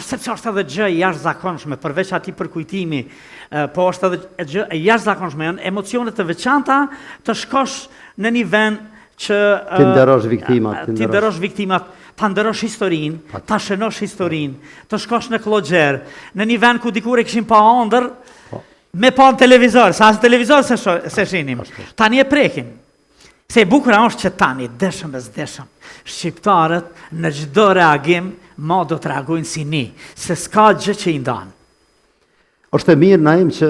sepse është edhe gjë e jashtëzakonshme, përveç atij përkujtimi, po është edhe gjë e jashtëzakonshme, janë emocione të veçanta të shkosh në një vend që ti nderosh viktimat, ta nderosh historinë, ta shënosh historinë, të shkosh në Kloxher, në një vend ku dikur e kishin pa ëndër, Me pa në televizor, sa asë televizor se shinim. Tani e prekim. Se e bukura është që tani, deshëm e zdeshëm, shqiptarët në çdo reagim, ma do të reagojnë si ni, se s'ka gjë që i ndanë. Është e mirë Naim që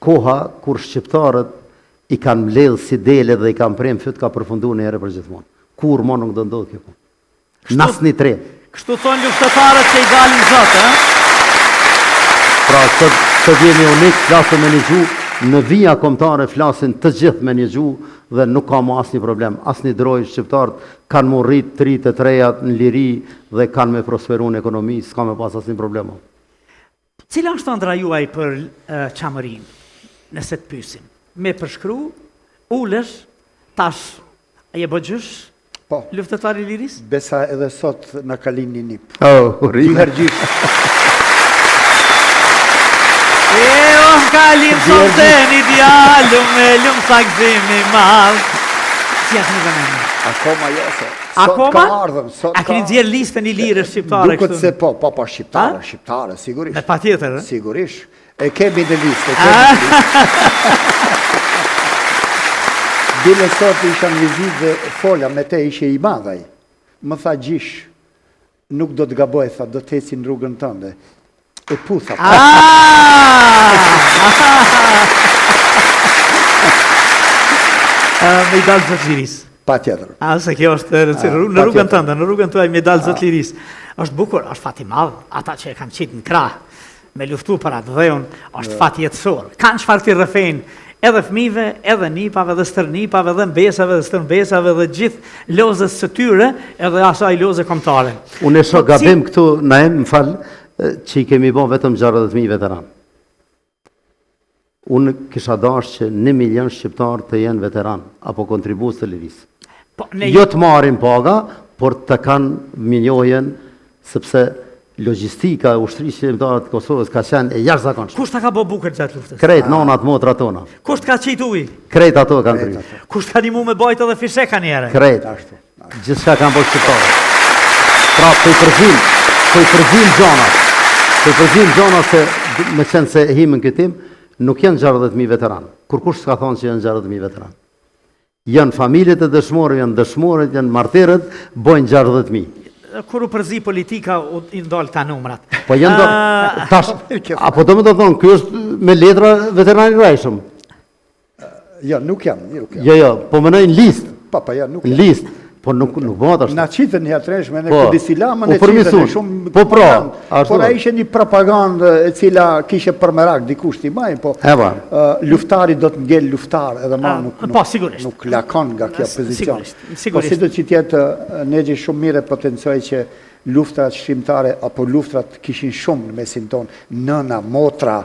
koha kur shqiptarët i kanë mbledhë si dele dhe i kanë premë fyt ka përfundu në herë për gjithmonë. Kur më nuk do ndodhë kjo punë. Nasni tre. Kështu thonë luftëtarët që i dalin zotë, Pra, sot jemi unik, flasën me një gjuhë, në vija kombëtare flasin të gjithë me një gjuhë dhe nuk ka më asnjë problem. Asnjë droj shqiptarët kanë më rrit të rritë të reja në liri dhe kanë me prosperu në ekonomi, s'ka me pas asnjë problem. Cila është ëndra juaj për Çamërinë, nëse të pyesim? Me përshkru, ulesh, tash, a je bëgjysh, Po, luftëtari i liris? besa edhe sot në kalin një nip. Dy herë gjithë. Kalim sonten idealum, me lumë sa gzimi malë. Si asë një vënemi? Akoma jo se. Akoma? Sot ka ardhëm, sot A keni nxjerrë listën i lirë shqiptare Duket kështu? se po, shqiptare, sigurisht. Me patjetër, ë? Sigurisht. E kemi në listë, e kemi në listë. Dile sot isha në vizit dhe fola me te ishe i madhaj. Më tha gjish, nuk do të gaboj, tha, do të eci në rrugën tënde. E putha. Me i dalë zotë liris. Pa tjetër. Se kjo është në rrugën tënde, në rrugën tuaj me i dalë zotë liris. është bukur, është fati madhë, ata që e kanë qitë në krah, me luftu për atë dheun, është fati jetësor. Kanë çfarë të rrëfejnë edhe fëmijëve, edhe nipave, dhe stërnipave, dhe mbesave, dhe stërmbesave, dhe gjithë lozës së tyre, edhe asaj loze kombëtare. Unë e shoh gabim këtu, Naim, më fal, që i kemi bon vetëm 60.000 veteran. Unë kisha dash që 1 milion shqiptar të jenë veteran, apo kontribues të lirisë. Jo të marrin paga, por të kanë minjohen, sepse logjistika e ushtrisë shqiptare të Kosovës ka qenë e jashtëzakonshme. Kush ta ka bë bukur gjatë luftës? Krejt nonat, motrat tona. Kush ka qit ujë? Krejt ato kanë kryer. Kush ka ndihmu me bajt edhe fisheka njerë? Krejt ashtu. Gjithçka kanë bërë shqiptarët. Pra, po i përzim gjonat. Po i përzim gjonat se me qenë se himën këtim, nuk janë 60.000 veteran. Kur kush s'ka thonë që janë 60.000 veteran. Janë familjet e dëshmorëve, janë dëshmorët, janë martirët, bojnë 60.000. Kur u përzi politika, i ndalë ta numrat. Po janë do... Tash, apo do me të thonë, kjo është me letra veterani rajshëm. Jo, nuk jam. Jo, po mënoj në listë. Pa, ja, nuk jam. Në listë. Po nuk bëhat ashtu. Na qitën një atreshme në Kudisilamën e qitën shumë... Po pra, por a ishe një propagandë e cila kishe përmerak dikush t'i majnë, po luftari do të ngell luftar edhe ma nuk lakon nga kjo pozicion. Po si do që tjetë negji shumë mire potencioj që luftrat shqimtare apo luftrat kishin shumë në mesin tonë, nëna, motra,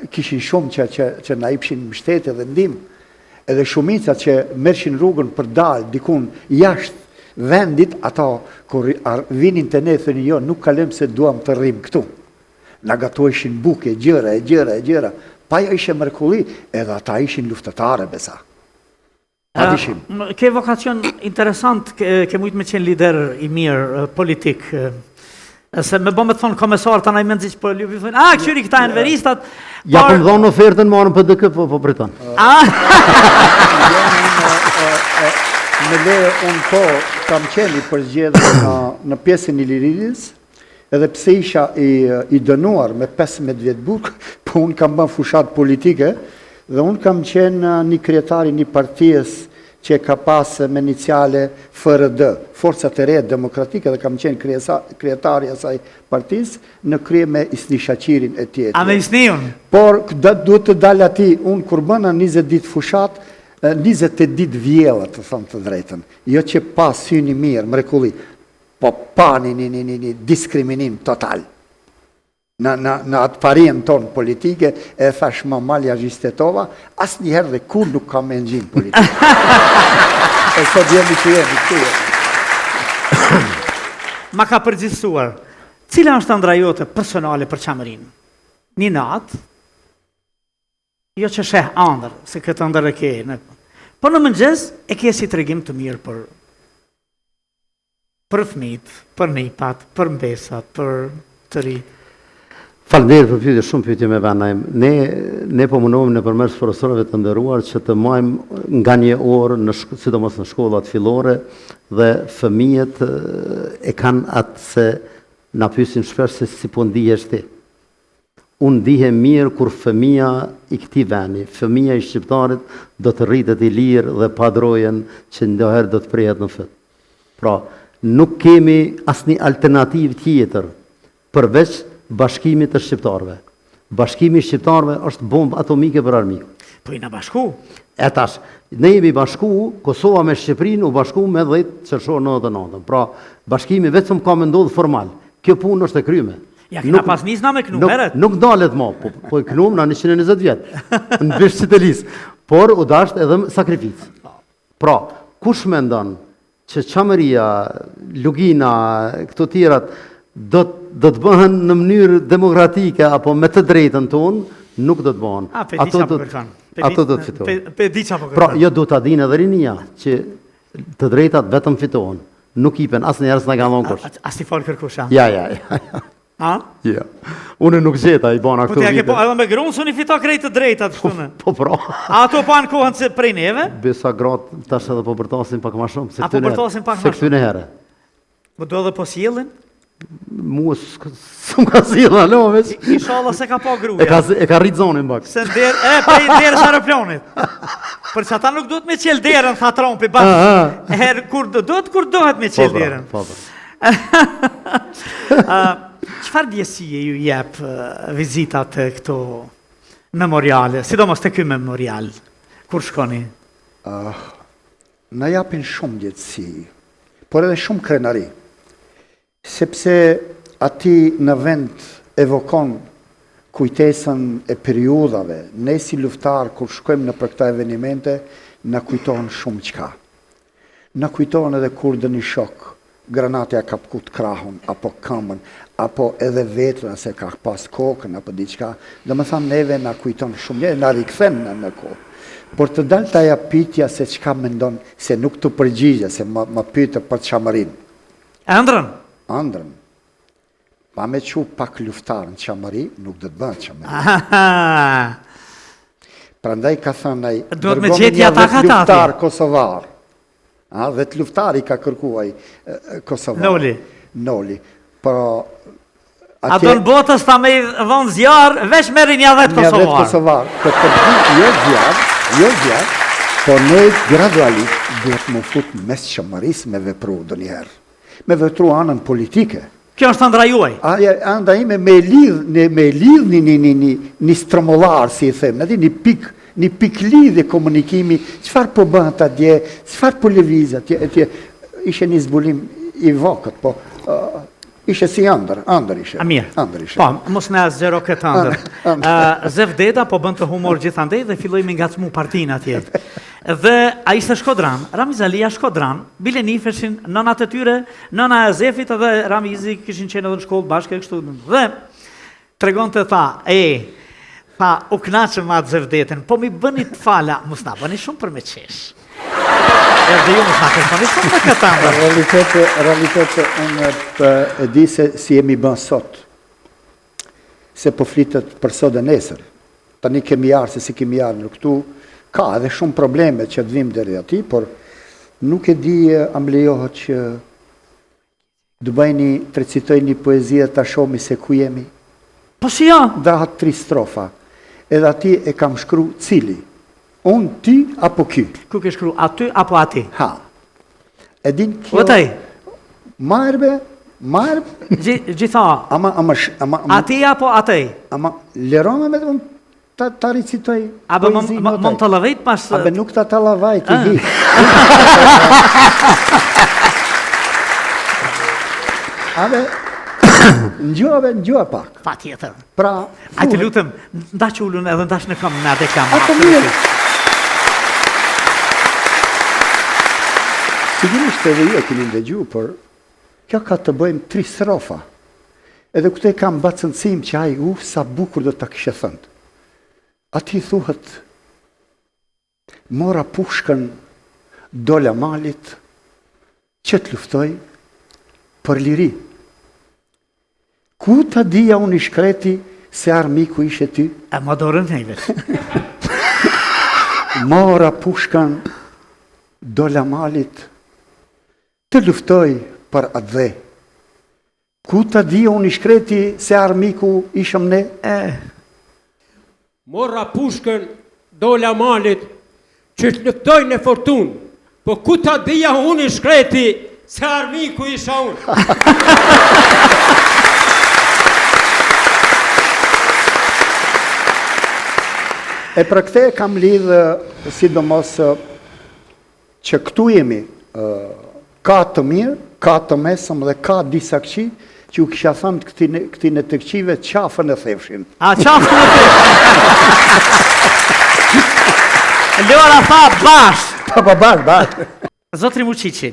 kishin shumë që na ipshin mbështetje dhe ndim. Edhe shumica që mershin rrugën për dalë, dikun jashtë vendit, ata kur vinin të ne, thëni jo, nuk kalem se duam të rrim këtu. Na gatueshin buke, gjëra. Pa jo ishe mërkulli, edhe ata ishin luftetare besa. Pa dishim. Ke vokacion interesant, ke mujtë me qenë lider i mirë politik. Se me bëmë të thonë komesar të najmë nëzit për ljubi, thonë, këshyri këta e në veristat. Ja për më dhonë ofertën, marën për dëkë, po priton. Me leje unë po kam qeni përgjedhë në pjesën i Liriris, edhe pse isha i dënuar me 15 vjetë burg, po unë kam bën fushat politike, dhe unë kam qenë një krijetari një partijes që ka pasë me iniciale FRD, Forcat e Reja Demokratike, dhe kam qenë krijetari asaj partisë, në krye me Isni Shaqirin e tjetër. A me Isniun? Por, duhet të dalë ati, unë kur bëna 20 ditë fushat, 20 ditë vjella, të thëmë të drejtën. Jo që pa syni mirë, mrekulli, po pa një diskriminim total. Në atë parien tonë politike, e thash ma Malja Gjistetova, asë njëherë dhe kur nuk ka me nëgjim politike. E sot jemi që jemi të Ma ka përgjithsuar, cila është ëndra jote personale për Çamërinë? Një natë, jo që sheh ëndër, se këtë ëndër e ke, por në mëngjes e ke si tregim të mirë për fëmijët, për nipat, për mbesat, për të ri. Faleminderit për pyetje, shumë pyetje me vëna. Ne po mundohemi nëpërmes profesorëve të nderuar që të marrim nga një orë sidomos në shkollat fillore dhe fëmijët e kanë atë se na pyesin shpesh se si po ndihesh ti. Unë ndihem mirë kur fëmia i këtij vendi, fëmia i shqiptarit do të rritet i lirë dhe pa drojen që ndoherë do të prehet në fët. Pra, nuk kemi asnjë alternativë tjetër përveç bashkimit të shqiptarëve. Bashkimi i shqiptarëve është bombë atomike për armikun. Po i na bashku. E tash, ne jemi bashku, Kosova me Shqipërinë u bashku me 10 qershor 99. Pra, bashkimi vetëm ka më ndodhur formal. Kjo punë është e kryme. Ja kena pas nisna me knu meret. Nuk dalet më, po e knum në 120 vjet. Në bish Citelis. Por u dasht edhe sakrificë. Pra, kush mendon që Çamëria, Lugina, këto tjerat do të bëhen në mënyrë demokratike apo me të drejtën tonë, nuk do të bëhen. Ato do të fitojnë. Pe di çapo kërkon. Pra, jo do ta dinë edhe rinia që të drejtat vetëm fitohen. Nuk ipen asnjëherë s'na kanë dhënë kush. As ti fal kërkush, a? Ja. A? Ja. Unë nuk gjeta i bana këto vite. Po edhe me grunsun i fito krejt të drejtat kështu ne. Po pra. Ato po ankohen se prej neve? Besa gratë tash edhe po bërtasin pak më shumë se këtyre. Po bërtasin pak më shumë. Se këtyre herë. Po do edhe po sjellin? Mua s'm ka sjellën alo veç. Inshallah se ka pa gruaja. E ka rrit zonën bak. Se prej derës aeroplanit. Për çata nuk duhet me qel derën, tha Trumpi bak. Herë kur dohet me qel derën. Po. Çfarë ndjesie ju jep vizitat të këto memoriale, sidomos të ky memorial, kur shkoni? Na japin shumë ndjesi, por edhe shumë krenari, sepse ati në vend evokon kujtesën e periudhave, ne si luftar kur shkojmë në për këta evenimente, na kujtohen shumë çka. Na kujtohen edhe kur dë një shok, granatja ka pkut krahun, apo këmbën, apo edhe vetra se ka pas kokën, apo diçka. Dhe më thamë neve na kujton shumë, na rikëthen në kohë. Por të dalë të aja pyetja se çka mendon, se nuk të përgjigje, se më pyete për Çamërinë. Ëndrën? Ëndrën. Pa me që pak luftar në Çamëri, nuk do të bëhet Çamëri. Prandaj ka thënë ai, duhet me gjetja ta ka luftar kosovar. Dhe të luftari ka kërkuaj Kosovar. Noli. A do në botës ta me dhonë zjarë, veç meri një vetë Kosovar. Një vetë Kosovar. Jo zjarë, por ne gradualisht duhet më fut mes Çamërisë me vepru do njëherë. Me vepru anën politike. Kjo është ëndra juaj? Ëndra ime me lidh një stromollar, si i them, një pik lidhje komunikimi, qëfar po bëhet atje, qëfar po lëviz atje, ishe një zbulim i vokët, po ishe si ëndër ishe. A mirë, po, mos në zgjero këtë ëndër. Zevdeta po bënd të humor gjithandej dhe filloj me ngacmu partinë atje. Dhe a ishte Shkodran, Ramiz Alia Shkodran, bile nifeshin nënat e tyre, nëna e Zefit edhe Ramizi kishin qenë edhe në shkollë bashkë e kështu. Dhe tregon të tha, tha, u knaqëm atë Zevdetin, po mi bëni të fala, mos na bëni shumë për me qesh. Edhe ju mos na kërkoni shumë në këtë ëndër. Realitete, unë e di se si jemi bën sot, se po flitet për sot dhe nesër. Tani kemi arë se si kemi arë në këtu, ka edhe shumë probleme që të vim deri ati, por nuk e di a më lejohet që të bëjni, të recitoj një poezia të shomi se ku jemi. Po si ja? Dahat 3 strofa. Edhe ati e kam shkru cili. Unë, ty, apo ky. Ku ke shkru, aty apo ati? Ha. E din kjo... Vëtaj? Marbe. Gjitha. Ati apo ati? Ama, lerome me dhe ta recitoj poezin. Abe, mund të lavejt pas... Abe, nuk ta lavajt, i hi. Abe... Në gjua pak. Pa tjetër. Pra... A të lutëm, ndash ullun edhe ndash në kam në adhe kam. A të mirë. Sigurisht edhe ju e keni ndëgju, por kjo ka të bëjmë 3 strofa. Edhe këtë e kam bacëncim që aj, sa bukur do të kështë thëndë. A ti thuhet, mora pushkën, dola malit, që të luftoj për liri. Ku të dija unë i shkreti se armiku ishe ty. E më dorën neve. Mora pushkan dola malit, të luftoj për atë dhe. Ku ta di unë i shkreti se armiku ishëm ne? Mora pushkën, dola malit, që të luftoj në fortun, po ku ta dija unë i shkreti se armiku isha unë. E për këte kam lidhë, sidomos që këtu jemi, ka të mirë, ka të mesëm dhe ka disa këqi, që u kisha thënë këtine të këqive qafën e thefshin. A, qafën e thefshin. Lora tha bashkë. Bashkë. Zotri Muqiqi,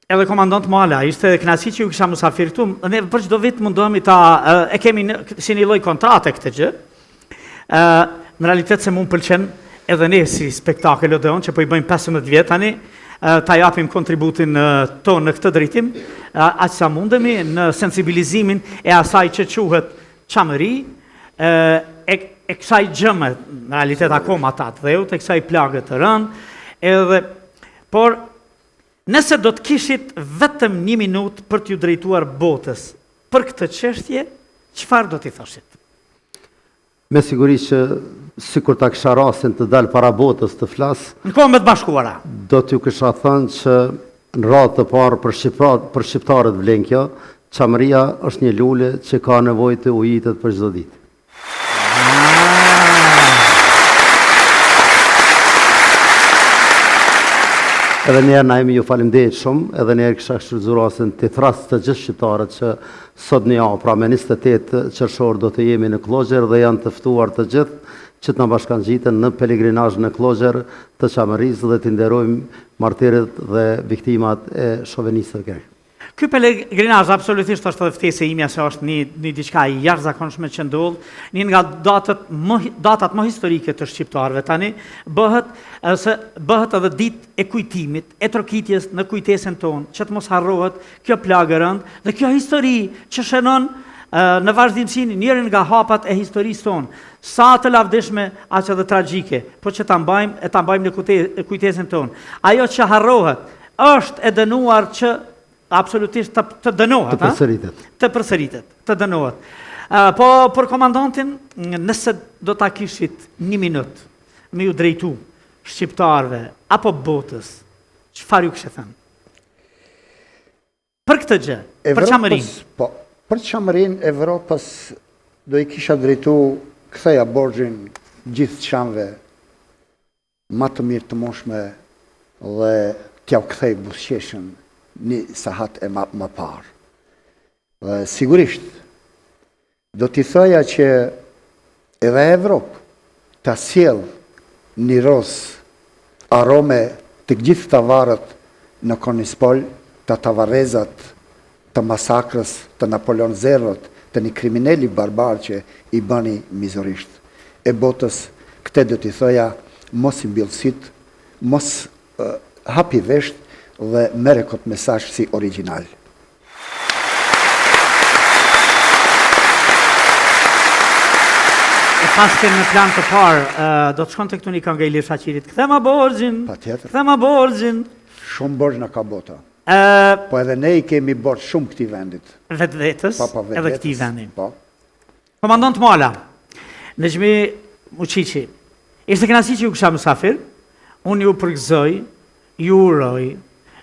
edhe komandant Mala, ishte kënaqësi që ju kisha musafir këtu. Ne për çdo vit mundohemi ta e kemi si një lloj kontrate këtë gjë. Në realitet se mund pëlqen edhe ne si spektakel Odeon që po i bëjmë 15 vjet tani, ta japim kontributin tonë në këtë drejtim, aq sa mundemi në sensibilizimin e asaj që quhet çamëri, e kësaj gjëme, në realitet akoma ta të dheut, e kësaj plagë të rënë, edhe, por nëse do të kishit vetëm 1 minutë për t'ju drejtuar botës për këtë çështje, çfarë do t'i thoshit? Me siguri që si kur ta kisha rastin të dalë para botës të flasë, në Kombet Bashkuara, do t'ju kisha thënë që në radhë të parë për shqiptarët vlen kjo, çamëria është një lule që ka nevojë të ujitet për çdo ditë. Edhe njerë na jemi ju falimderit shumë, edhe njerë kisha shfrytzuar rastin të thras të gjithë shqiptarët që sot një javë, pra me 28 qershor do të jemi në Kloxher dhe janë të ftuar të gjithë që të na bashkangjiten në pelegrinazh në Kloxher të çamërisë dhe të nderojmë martirët dhe viktimat e shovenistëve këtu. Ky pelegrinazh absolutisht është edhe ftesë ime se është një diçka e jashtëzakonshme që ndodh, një nga datat më historike të shqiptarëve tani, bëhet edhe ditë e kujtimit, e trokitjes në kujtesën tonë, që të mos harrohet kjo plagë e rëndë dhe kjo histori që shënon në vazhdimsinë njërin nga hapat e historisë tonë, sa të lavdishme aq edhe tragjike, por që ta mbajmë në kujtesën tonë. Ajo që harrohet është e dënuar që absolutisht të dënohet, të përsëritet, të dënohet. Po për komandantin, nëse do ta kishit 1 minutë me ju drejtu shqiptarëve apo botës, çfarë ju kishte thënë? Për këtë gjë, për çamërinë. Po, për çamërinë Evropës do i kisha drejtu ktheja borxhin gjithë çamëve më të mirë të moshme dhe t'ja u kthej buzëqeshën një sahat e më parë. Sigurisht, do t'i thoja që edhe Evropë ta sjell një ros arome të gjithë tavarët në Konispol, të tavarezat, të masakrës, të Napoleon Zerrot, të një kriminali barbar që i bani mizorisht. E botës, këte do t'i thoja, mos i mbjellësit, mos hapi vesht, dhe mere këtë mesazh si original. E paske në plan të parë, do të shkon të këtu një këngë e Ilir Shaqirit. Kthema borxhin, kthema borxhin. Shumë borxh na ka bota. Po edhe ne i kemi borxh shumë këtij vendit. Vetvetes, edhe këtij vendi. Po. Komandant Mala, Nexhmi Muqiqi, ishte kënaqësi që ju kisha mysafir, unë ju përgëzoj, ju uroj,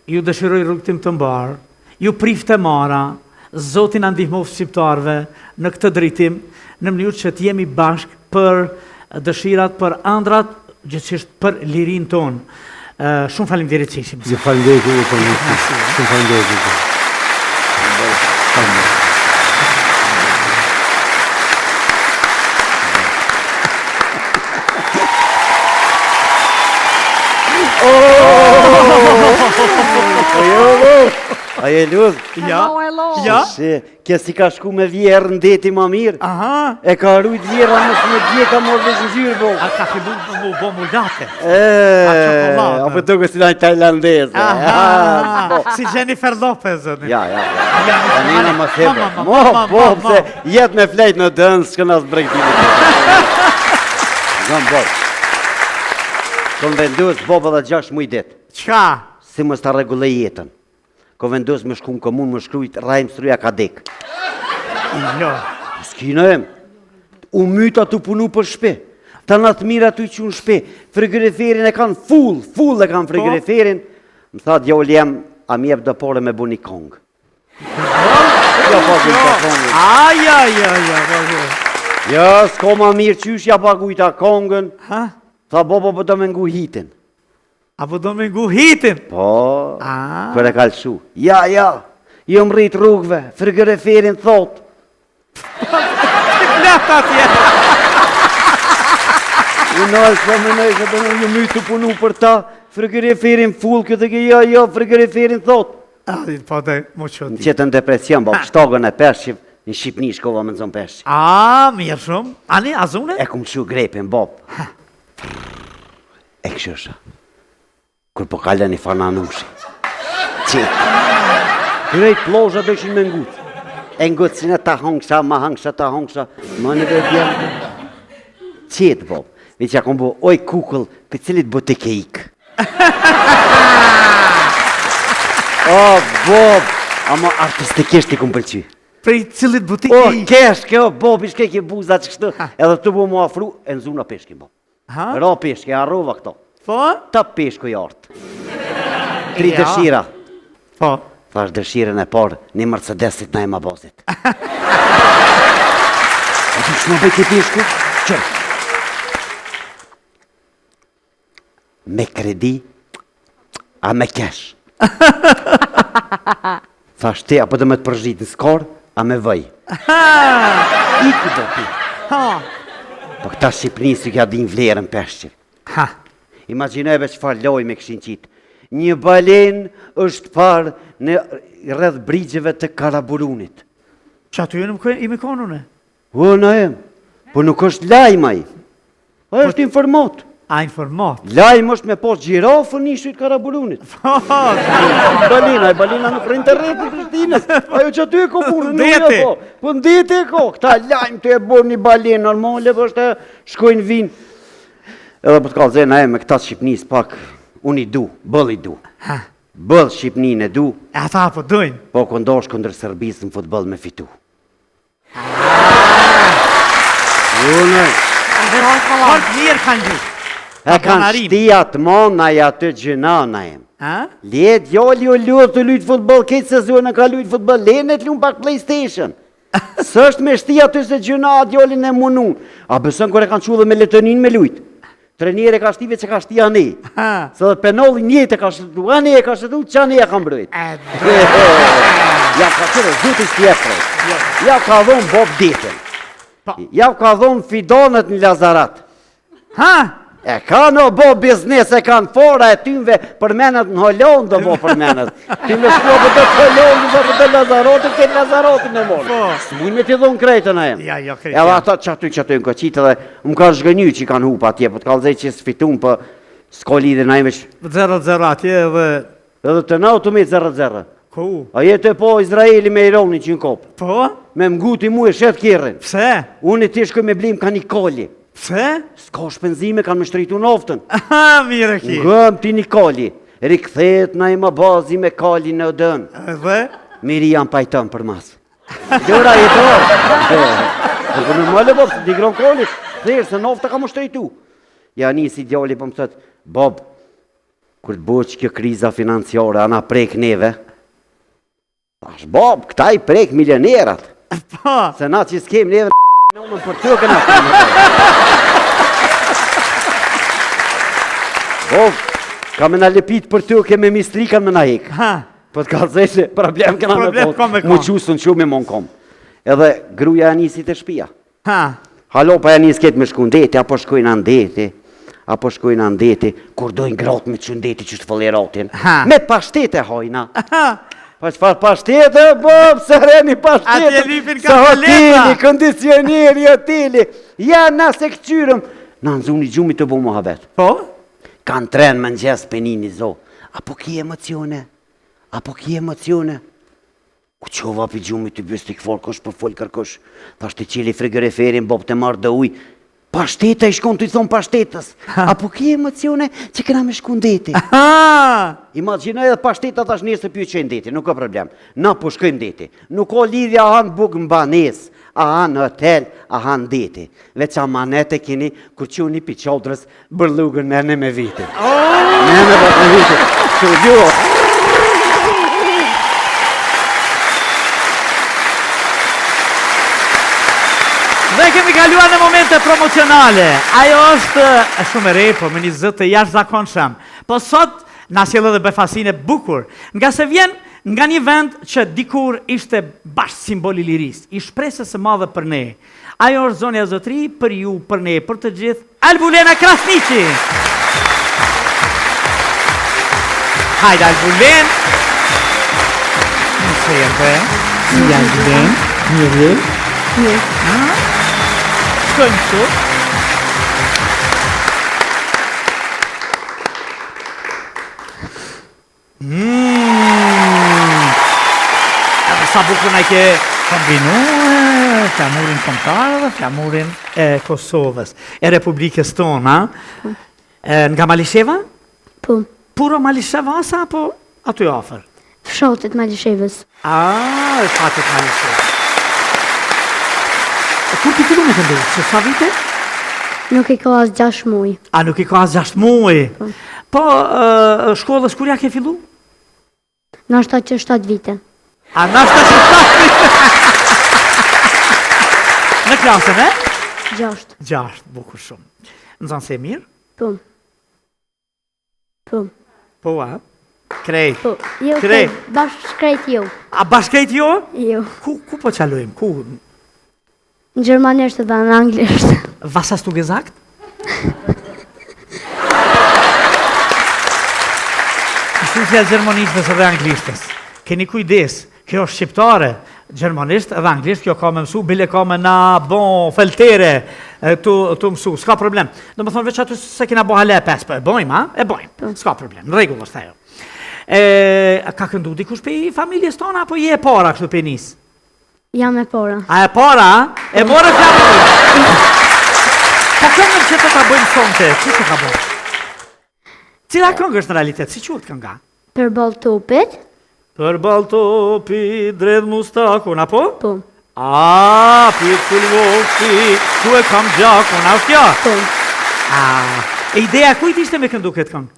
ju dëshiroj rrugtim të mbar, ju prifte mara, Zoti na ndihmoft shqiptarëve në këtë drejtim, në mënyrë që të jemi bashkë për dëshirat, për ëndrat, gjithsesi për lirinë tonë. Shumë faleminderit që ishim. Ju faleminderit ju për mëngjes. Shumë faleminderit. A je ludh? Ja. Hello. Ja. Se, kje si ka shku me vjerë në deti ma mirë. Aha. E ka rujt vjera mësë me dje ka morë dhe zhyrë, bo. A ka fillu mu bo mu late. E, apo të kësë në tajlandeze. Si Jennifer Lopez. Ja. Anina më thebe. Po, se jetë me flejt në dënë, s'kë nësë bregtime. Gëmë bob. Kom vendus boba dhe 6 muj dit. Qka? Si mës të regullej jetën. Kom vendus me shku në komun, më shkrujt rajmë struja ka dek. Jo. S'kina em. U myta të punu për shpe. Ta në të mira të i qunë shpe. Frigoriferin e kanë full e kanë frigoriferin. Më tha djoli jem, a mi jep do pore me bu një kongë. Ja pagu të kongën. Aja. Ja, s'ko ma mirë qysh, ja pagu ta kongën. Ha? Tha bobo po do me ngu hitin. Apo do me ngu hitin? Po, Ah. kër e kalëshu. Ja, jo më rrit rrugve, frigoriferin thot. Flet atje. Unoj, s'po më nëjë, se do në ju mytë të punu për ta, frigoriferin full, këtë ke jo, frigoriferin thot. Po dhe, mu që Në ti. qëtë në depresion, bo, shtogën e peshqiv, në Shqipni shkova me nëzon peshqiv. Mirë shumë. Ani, azune? E kumë që grepin, bob. E këshësha. Kër po kalën i fananushi. Qetë. Krejt plozha do ishin me ngutë. E ngutë si në ta hongsha, ma hongsha, ta hongsha. Ma në dhe djemë. Qetë, bob. Ve që akom bo, oj kukull, për cilit bo të ke ikë. O, bob. Ama artistikisht i kumë pëlqy. Prej cilit butik O, i... keshke, o, bob, ishke ke buza që kështu. Edhe të bu mu afru, e në zuna peshkin, bob. Ha? Ra peshke, arrova këto. Po? Ta peshko jartë. 3 dëshira. Po. Thash dëshirën e parë, një Mercedesit na e ma bazit. A du që më bëjt e peshku? Qërë. Me kredi, a me kesh. Thash te, apo dhe me të përgjit në skor, a me vëj. Iku do ti. Po këta Shqipëni së kja din vlerën peshqip. Ha. Imaginojve që farë loj me këshin qitë. Një balen është parë në rrëdh brigjeve të Karaburunit. Që aty i me konune? O, në em, po nuk është lajmaj. O, është informat. A informat? Lajmë është me posë gjirafën ishujt Karaburunit. Balina nuk rrinë të rrëtë të Prishtinës. Ajo që aty e ko burë, nuk e ko. Po ndete e ko. Këta lajmë të e borë një balenë normale, po është shkojnë vinë. Edhe për të kallë zena e me këta Shqipnis pak, unë i du, bëll i du. Bëll Shqipnin e du. E ata po dujnë? Po këndosh këndër Serbisë në futbol me fitu. Unë, Fort mirë kanë gjithë. e kanë shtijat monaja të gjënana em. Let jolli o lutë të lujtë futbol, këtë sezonën ka lujtë futbol, lenet lumë pak PlayStation. Së është me shtia të se gjëna atë jollin e munun. A besën kër e kanë qullë me letonin me lujtë. Trenjere ka shtive që ka shtia ne. Se dhe penolli njete ka shtu, a ne e ka shtu, që a ne e ka mbrojt. Ja ka qërë, zuti s'tjeprej. Ja ka dhonë Bob ditën. Ja ka dhonë Fidonët në Lazarat. E ka në bo biznes, e kanë fora e tymve përmenet në Hollon do bo përmenet. Tymve shkua për të Hollon, për të Lazarotin, këtë Lazarotin e morë. Së mujnë me t'i dhonë krejtën a em. Ja, krejtën. Edhe ata që në këqitë dhe më ka shgënyu që i kanë hupa atje, për t'kallëzej që s'fitun për s'ko lidhe na ime që... 0-0 atje dhe... Edhe të na të me 0-0. Ku? A jetë e po Izraeli me Ironi që në kopë. Po? Me mguti mu e shetë kjerën. Pse? Unë ti shkoj me blim ka një kolli. Pse? S'ka shpenzime, kanë me shtritu noftën. Mire ki. Ngëm ti një kolli. Rikëthet na i më bazi me kolli në dënë. Dhe? Miri janë pajtën për masë. Gjëra i torë. Për në mëllë, Bob, t'i gron kolli. Thirë, se nofta ka më shtritu. Ja nisi djali për më thëtë, Bob, kur të bëqë kjo kriza financiare, ana prek neve. Tash, Bob, këta i prek milionerat. Se na që s'kem neve në unën për të këna Bob, ka me në lepit për të ke me mistrikan me na hek. Po të ka zeshe, problem këna me pot. Mu qusën shumë me mon kom. Edhe gruja e nisi të shpia. Halo, pa e nis ketë me shku ndeti, apo shkojnë andeti. Apo shkojnë andeti, kur dojnë gratë me që ndeti që të fëlleratin. Me pashtete hojna. Po çfarë pashtete, pse reni pashtete? Atje lipin Sa kafeleta. hoteli, kondicioneri, hoteli. Ja, na se këqyrëm. Na nëzuni gjumi të bu muhabet. Po? Kanë trenë më nxes penini zo. Apo ki emocione? U qova për gjumi të bës të këfor kosh për folë kërkosh. Thash të qili frigoriferin, bob të marrë dhe uj. Pashteta i shkon të i thonë pashtetës. Apo ki emocione që këna me shku ndeti. Imaginoj edhe pashteta thash njësë të pyu që ndeti, nuk ka problem. Na po shkojmë ndeti. Nuk ka lidhja a hanë buk në banes, a hanë hotel, a hanë ndeti. Veç amanete kini, kur që unë i piqodrës, bërlugën nene me viti. Nene me viti. Që gjo. Dhe kemi kaluar në momente promocionale. Ajo është shumë e re, po me një zë të jashtëzakonshëm. Po sot na sjell edhe befasinë e bukur, nga se vjen nga një vend që dikur ishte bash simbol i lirisë, i shpresës së madhe për ne. Ajo është zonja Zotëri, për ju, për ne, për të gjithë, Albulena Krasniqi. Hajde Albulen. Nëse jetë, si Albulen, mirë. Shkojmë këtu. Edhe sa bukur na ke kombinu flamurin kombëtar dhe flamurin e Kosovës, e Republikës tonë, nga Malisheva? Po. Puro Malisheva asa apo aty afër? Fshatit Malishevës. Fshatit Malishevës. Kur ti fillu me të ndu? Që sa vite? Nuk i ka as 6 muaj. Nuk i ka as 6 muaj? Po, shkollës kur ja ke fillu? Nashta që 7 vite. Nashta që 7 vite? Në klasën, e? 6. 6, bukur shumë. Në zanë se mirë? Po. Po, a? Krejt. Po, jo, bashkëkrejt jo. A bashkëkrejt jo? Jo. Ku po qalojmë? Ku? Në gjermanisht dhe në anglisht. Was hast du gesagt? Shusja gjermanishtës edhe anglishtës. Keni kujdes, kjo është shqiptare, gjermanisht edhe anglisht, kjo ka me mësu, bile ka me na bon feltere të mësu, s'ka problem. Do më thonë veç aty se kena bo hale e pes, po e bojmë, ha? E bojmë, s'ka problem, në regull është ajo. Ka këndu dikush pe i familjes tona, apo je e para kështu pe nisë? Jam e para. A e para? E more flamurin. Po këngën që të ka bëjmë sonte, që të ka bëjmë? Cila këngë është në realitet, si quhet kënga? Për ball topit. Për ball topit, dredh mustakun, apo? Po. Pikull voksi, ku e kam gjakun, a kjo? Po. E ideja kujt ishte me këndu këtë këngë?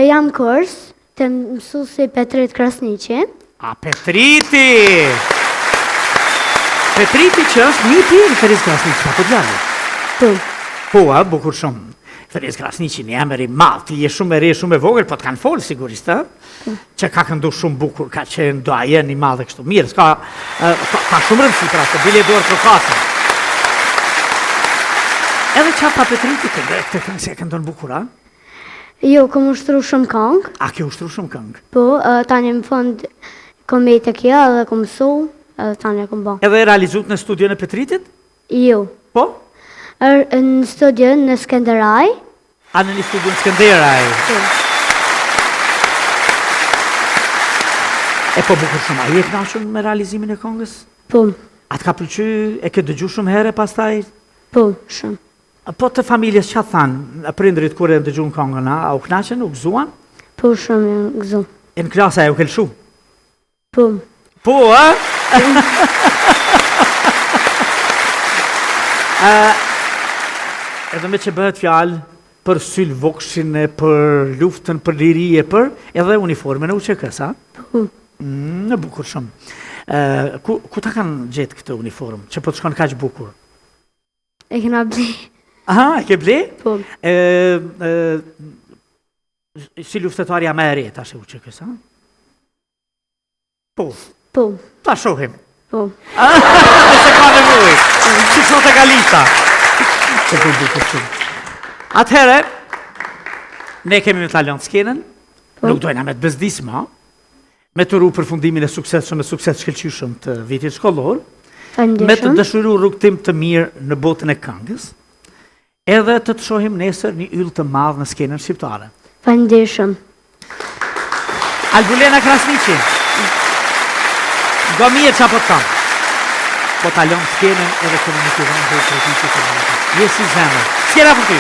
Jam kurs, të mësuesi Petrit Krasniqi. Petriti! Petriti që është nipi i Feris Krasniqi, apo djalli? Po, bukur shumë. Feris Krasniqi një emër i madh, ti je shumë e re, shumë e vogël, po të kanë folë sigurisht, që ka këndu shumë bukur, ka qenë doajen i madh e kështu. Mirë, ka shumë rëndësi për ato, bile dorë për kasë. Edhe qapa Petriti këtë këngë se e këndon bukur, a? Jo, kom ushtru shumë këngë. A ke ushtru shumë këngë? Po, tani më fund kom bejt e kja edhe kom mësu, edhe tani e kom ba. Edhe e realizut në studion e Petritit? Jo. Po? Në studion në Skenderaj. Në një studion Skenderaj? Po. Po bukur shumë, a je kënaqur me realizimin e këngës? Po. A të ka pëlqy, e ke dëgju shumë herë pastaj? Po, shumë. Po të familjes që thanë, prindrit kur e dëgju në këngën, a u kënaqën, u gëzuan? Po, shumë e gëzu. E në klasa e u kelshu? Po. Po, a? Edhe me që bëhet fjalë për syl vokshin, për luftën, për lirije, për edhe uniformen e UÇK-s, a? Po. Në bukur shumë. Ku ta kanë gjetë këtë uniform, që po të shkon kaq bukur? E kena ble. Aha, e ke ble? Po. Si luftetarja me e re, tash e UÇK-s, a? Po. Po. Ta shohim. Po. Se ka nevoj. Që shot e galita. Që po bukur shumë. Atëhere, ne kemi me talon skenën, nuk dojna me të bezdisma, me të ru përfundimin e suksesshëm e sukses shkëlqyshëm të vitit shkollor, Faleminderit me të shumë. dëshiru rrugtim të mirë në botën e këngës, edhe të të shohim nesër një yll të madh në skenën shqiptare. Faleminderit shumë. Albulena Krasniqi, do mirë qa po të kam. Po talon skenën edhe të në një të vëndë dhe të rëtiqë të vëndë. Jesi zemër. Skena për ty.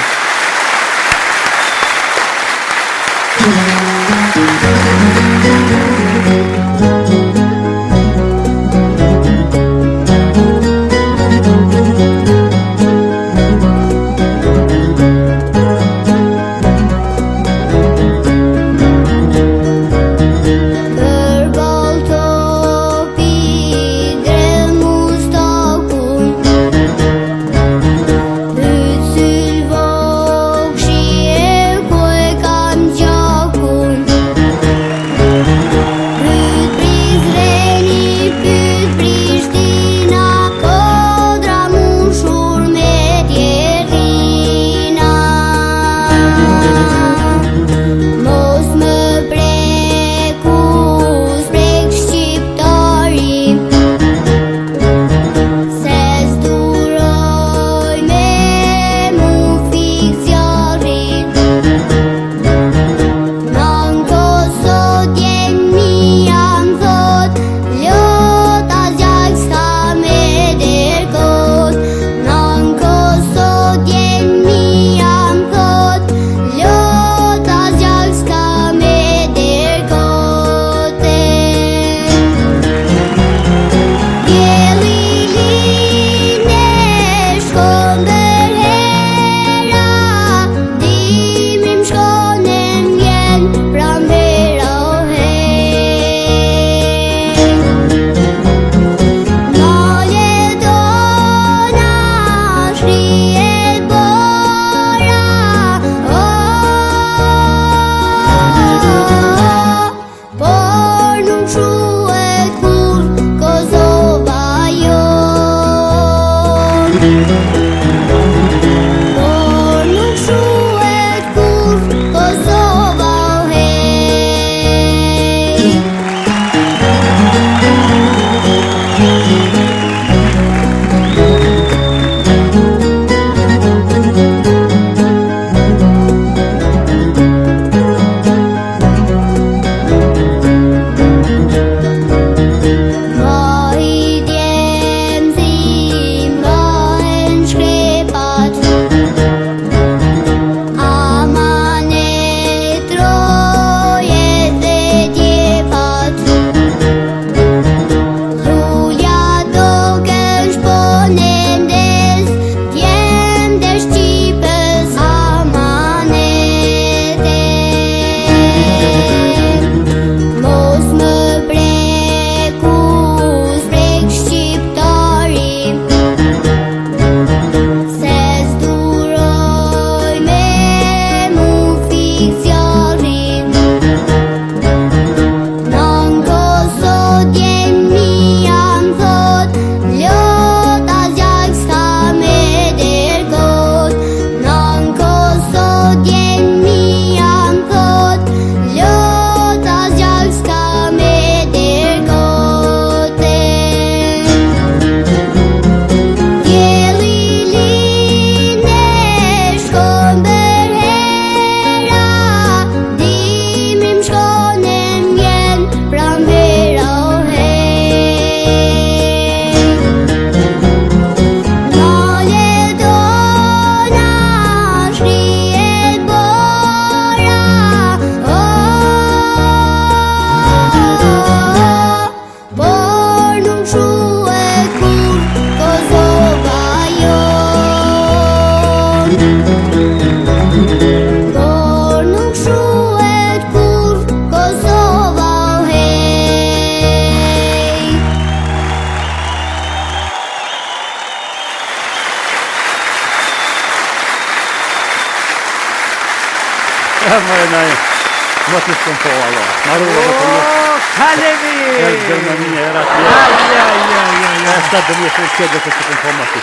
sa dëmi e shumë qedve që të këmë aty.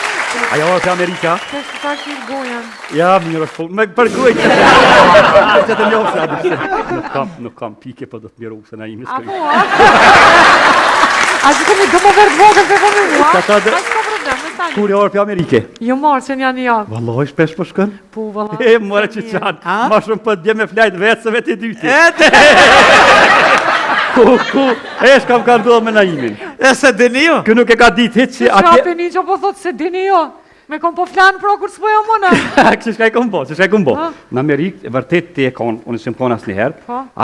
Ajo është Amerika? Kështë ta kërë gojen. Ja, mirë është me përgoj që të njohë se adë. Nuk kam pike, për do të miru se na imi s'këri. A që kemi dëmë verë vogën për vëmë mua? A që ka problem, me stani. Kur e orë për Amerike? Jo marë që një javë. Valloj, shpesh për shkën? Po, vallaj. E, mëre që qanë, ma shumë për dje me flajtë vetë se vetë i dyti. E, shkam ka ndohë me naimin. E se dini jo? Kë nuk e ka ditë hitë që Që shrapi një që po thotë se dini jo. Me kom po flanë pro kur s'po jo mëna. Që shka i kom bo, Në Amerikë, vërtet të e konë, unë s'im konë asë njëherë,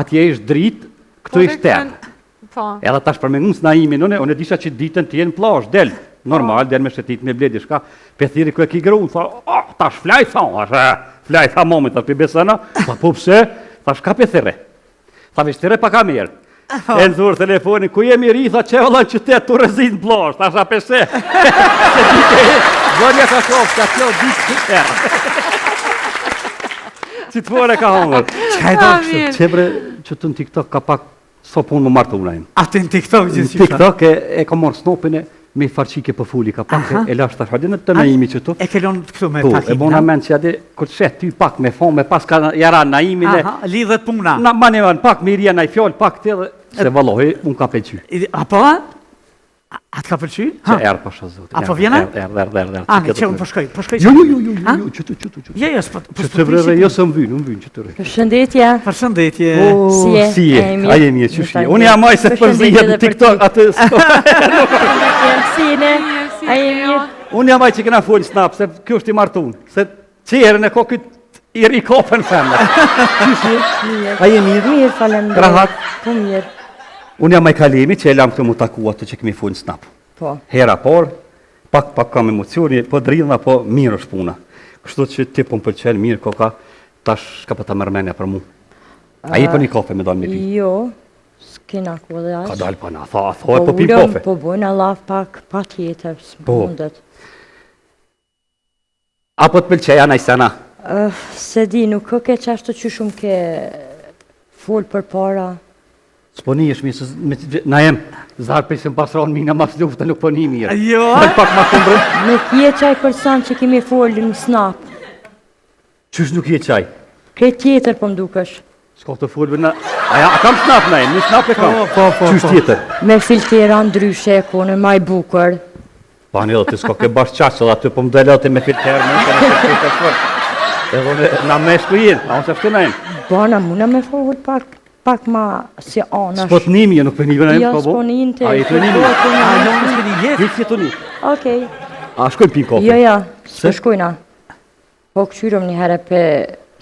atje ishtë dritë, këtu ishtë terë. Edhe tash për me nusë naimin, unë e disha që ditën të jenë plash, del. Normal, del me shetit me bledi shka. Pe thiri kë e ki gru, tha, tash flaj, flaj, tha momit, tash për besëna, tha po pse, tash ka pe thire. Tha vishtere pa kamerë. E në thurë telefonin, ku jemi ri, tha që vëllan qytet të rëzit në plash, tash a pese. Se dike e, zonja ka shofë, ka kjo ditë të terë. Që të fore ka hongër. Qa e dashtë, qebre që të në TikTok ka pak so punë më martë unajmë. Atë në TikTok gjithë që TikTok e ka marë snopin e me farqike për fuli, ka pak e lasht tash, hadin e të naimi që tu. E kelon këtu me takimin. E bona men që adi, kur shet ty pak me fond, me pas ka jara naimin e... Lidhet puna. Na mani van, pak me iria na i fjall, pak të edhe, se valohi, unë ka pëlqy. Apo? Atë ka pëlqy? Që erë pasha zotë. Apo vjena? Erë. Ani, që unë përshkoj. Jo, qëtu. Jo, që të vrere, jo së më vynë, që të rejë. Përshëndetje. Përshëndetje. Si e? Aje mje, që shie. Unë jam aj se përzijet në TikTok, atë... Sine, aje mje. Unë jam aj që këna folë snap, se kjo është i martun. Se qerën e ko këtë i rikopën femër. Që shie? Aje mirë? Mirë, falem. Rahat? Po mirë. Unë jam aj kalemi që e lam këtë mu taku atë që kemi folë në snap. Po. Hera por, pak kam emocioni, po dridhna, po mirë është puna. Kështu që ti po më pëlqen mirë, koka, tash ka pa ta mërmenja për mu. A je për një kafe me dalë me pi? Jo, s'kena ku dhe ashtë. Ka dalë pa na, thoi po pi kafe. Po bojna laf pak, pa tjetër, s'mundet. Apo të pëlqeja na i sena? Se di, nuk ke qashtu që shumë ke folë për para. S'po një është mirë, na jem, zarë për se më pasronë mina mas luftë, nuk po një mirë. Jo? Pak ma të mbrëm. Nuk je qaj person që kemi folë në snap. Qysh nuk je qaj? Këtë tjetër po mdukësh. S'ka të folë, a kam snap na jem, një snap e kam. Qysh tjetër? Me filtera ndryshe e kone, maj bukër. Pa një dhe të s'ka ke bashkë qaqë, dhe aty po më delete me filterë, na me shku jenë, a unë se fëtë na jem. Bana, muna me folë pak ma si anash. S'po të nimi, nuk për një vëna jo, s'po një të. A i të nimi? A jo, nuk për një jetë? Hitë si të një. Okej. A shkojnë pinë kofe? Jo, s'po shkojna. Po këqyrëm një herë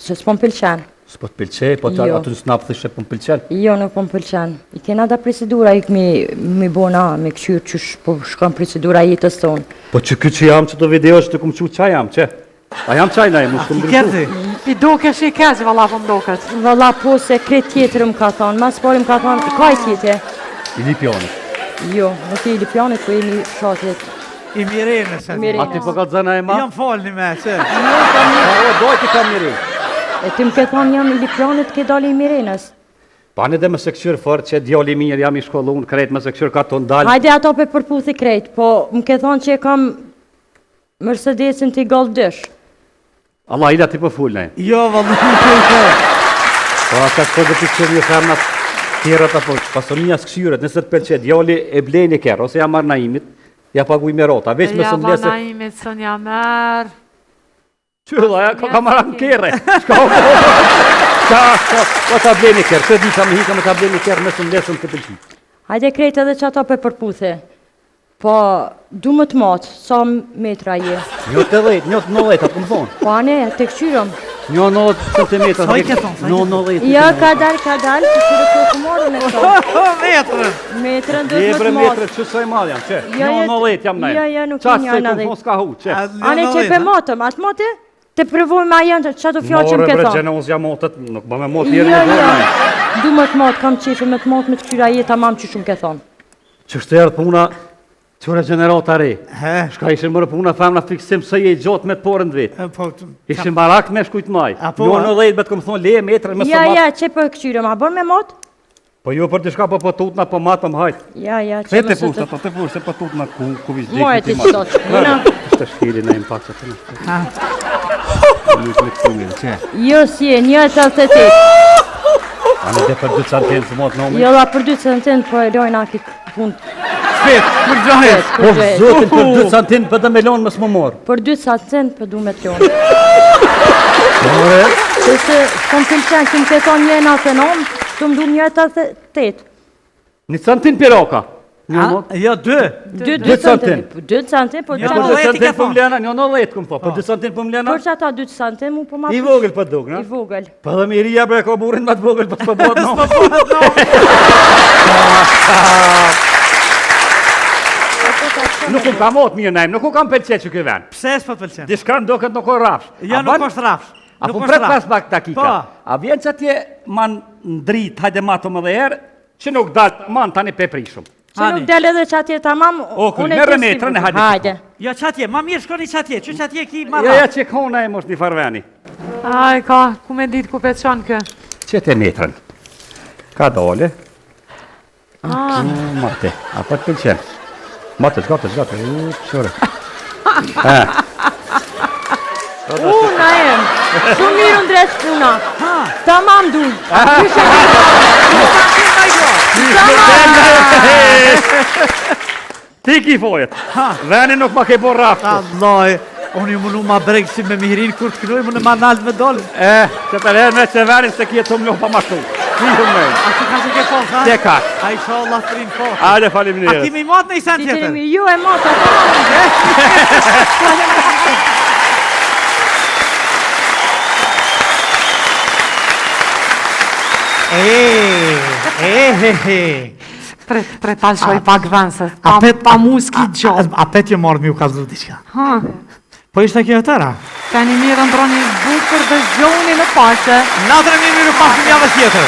se s'po më pëlqen. S'po të pëlqej, po të aty në snap thëshe po më pëlqen? Jo, nuk po më pëlqen. I kena da procedura, i këmi bona, me këqyrë që po shkon procedura jetës tonë. Po që këtë që jam që të video që të këmë që qa jam, që? A jam qaj na e, mu shkëm drështu? I doke shi kezi, valla po mdoket. Valla po se kretë tjetër më ka thonë, mas pari më ka thonë, ka i tjetër? I Lipjanit. Jo, nuk i Lipjanit, po i një shatit. I Mirenës. A ti po ka të zëna e ma? Jam falni me, që? Dojt i ka Mirenë. E ti më ke thonë jam i Lipjanit, ke dali i Mirenës. Pane dhe më se këshyrë fërë që djali mirë jam i shkollun, krejt më se këshyrë ka të ndalë. Hajde ato pe përputhi krejt, po më ke thonë që e kam Mercedesin t'i galdësh. Allah, ila ti po full, ne? Jo, vëllë nuk e. Po, ata shko dhe të një femnat tjerët, apo pasonia s'këshyret, nëse të pëlqet, djali e blejnë i kërë, ose ja marrë naimit, ja paguj me rota, veç me së mlese... Ja, ma naimit, së nja merë... Qëlla, ja, ka marrë në kere, shka o... Ka ta blejnë i kërë, që di ka me hika me ta blejnë i kërë, me së mlesën të pëlqit. Hajde krejt edhe që ato pe përputhe. Po, du më të matë, sa metra je? 90, 90, atë më thonë. Po, ane, të këshyrëm. 90 cm. Sa i ke thonë? 90. Ja, ka dalë, që këshyrë të të marrë me të. Metrën. Metrën dhe të matë. Metrën, që së e madh jam, që? 90 jam najmë. Ja, nuk i një 90. Qasë se s'ka hu, që? Ane, që pe matëm, atë matë? Të përvoj me ajen të qatë fjallë që më ke thonë. More bre gjenos ja motët, nuk ba me motë njërë në dhërë. Du më të matë, kam qefe me të matë me të këshyra jetë, amam që shumë ke thonë. Që shterë puna, qëre generata re. Shka ishin mërë puna femna fiksim se je gjotë me të porën dhe vetë. Ishin barak me shkujt maj. Një në dhejt betë këmë thonë le, metrë, me së matë. Ja, që për këshyra, ma bërë me matë? Po ju për diçka po tutna po matëm hajt. Ja, që Vete pushta, të pushta, se po tutna ku vizdik. Mojë ti sot. Të shkili në impakt atë. Nuk lekëmi, që? Jo si e 1.88. Anë dhe për 2 centin së motë nëmi? Jo, la për 2 centin, po e lojnë aki punë. Shpet, për gjahet. Po zotin për 2 centin për dhe me lonë më s'më morë. Për 2 centin për du me të lonë. Që se kom pëlqen, këmë të tonë 1.99, të më du 1.88. 1 centin për oka? Jo, 2. 2 centin. 2 centin, po 2 centin për mlena, një 90 këmë po, për 2 centin për mlena? Për që ata 2 centin mu për ma I vogël për duk, në? I vogël. Për dhe miria bre ka burin më të vogël për të përbot në. Nuk unë kam otë mirë najmë, nuk unë kam pëlqet që këj ven. Pse s'po të pëlqen? Dishka në do këtë nuk o rafsh. Ja, nuk është rafsh. A po pret pas pak dakika. A vjen që atje man ndrit, hajde mato më dhe herë, që nuk dalë man tani peprishëm. Që nuk del edhe që atje të mam, unë e kështë metrën e hajde. Jo që atje, ma mirë shkoni që atje, që atje ki marra. Ja që kona e mos një farveni. Aj, ka, ku me ditë ku peçon kë? Që te metrën. Ka dole. Mate, a pa të pëlqen. Mate, zgate, qore. Na em, shumë mirë ndres puna. Ta mam du. Ti ki fojet. Veni nuk ma ke bo raftë. Alloj, unë ju mënu ma bregë si me mirin, kur të kënuj mënë ma naltë me dollë. Që të lehë me që venin se kje të mlohë pa ma shumë. A që ka që ke fosë, ha? Që ka. A i sho Allah të rinë fosë. Ajde, falim njërës. A kimi matë në i sen tjetër? Ju e matë, Pre ta shoj pak vënsë, pa muski gjohë. A pet jo morë mi u ka zdu diqka. Po ishte kjo e tëra? Ka një mirë ndroni bukër dhe zgjoni në pashe. Natër e mirë u pasë një javë tjetër.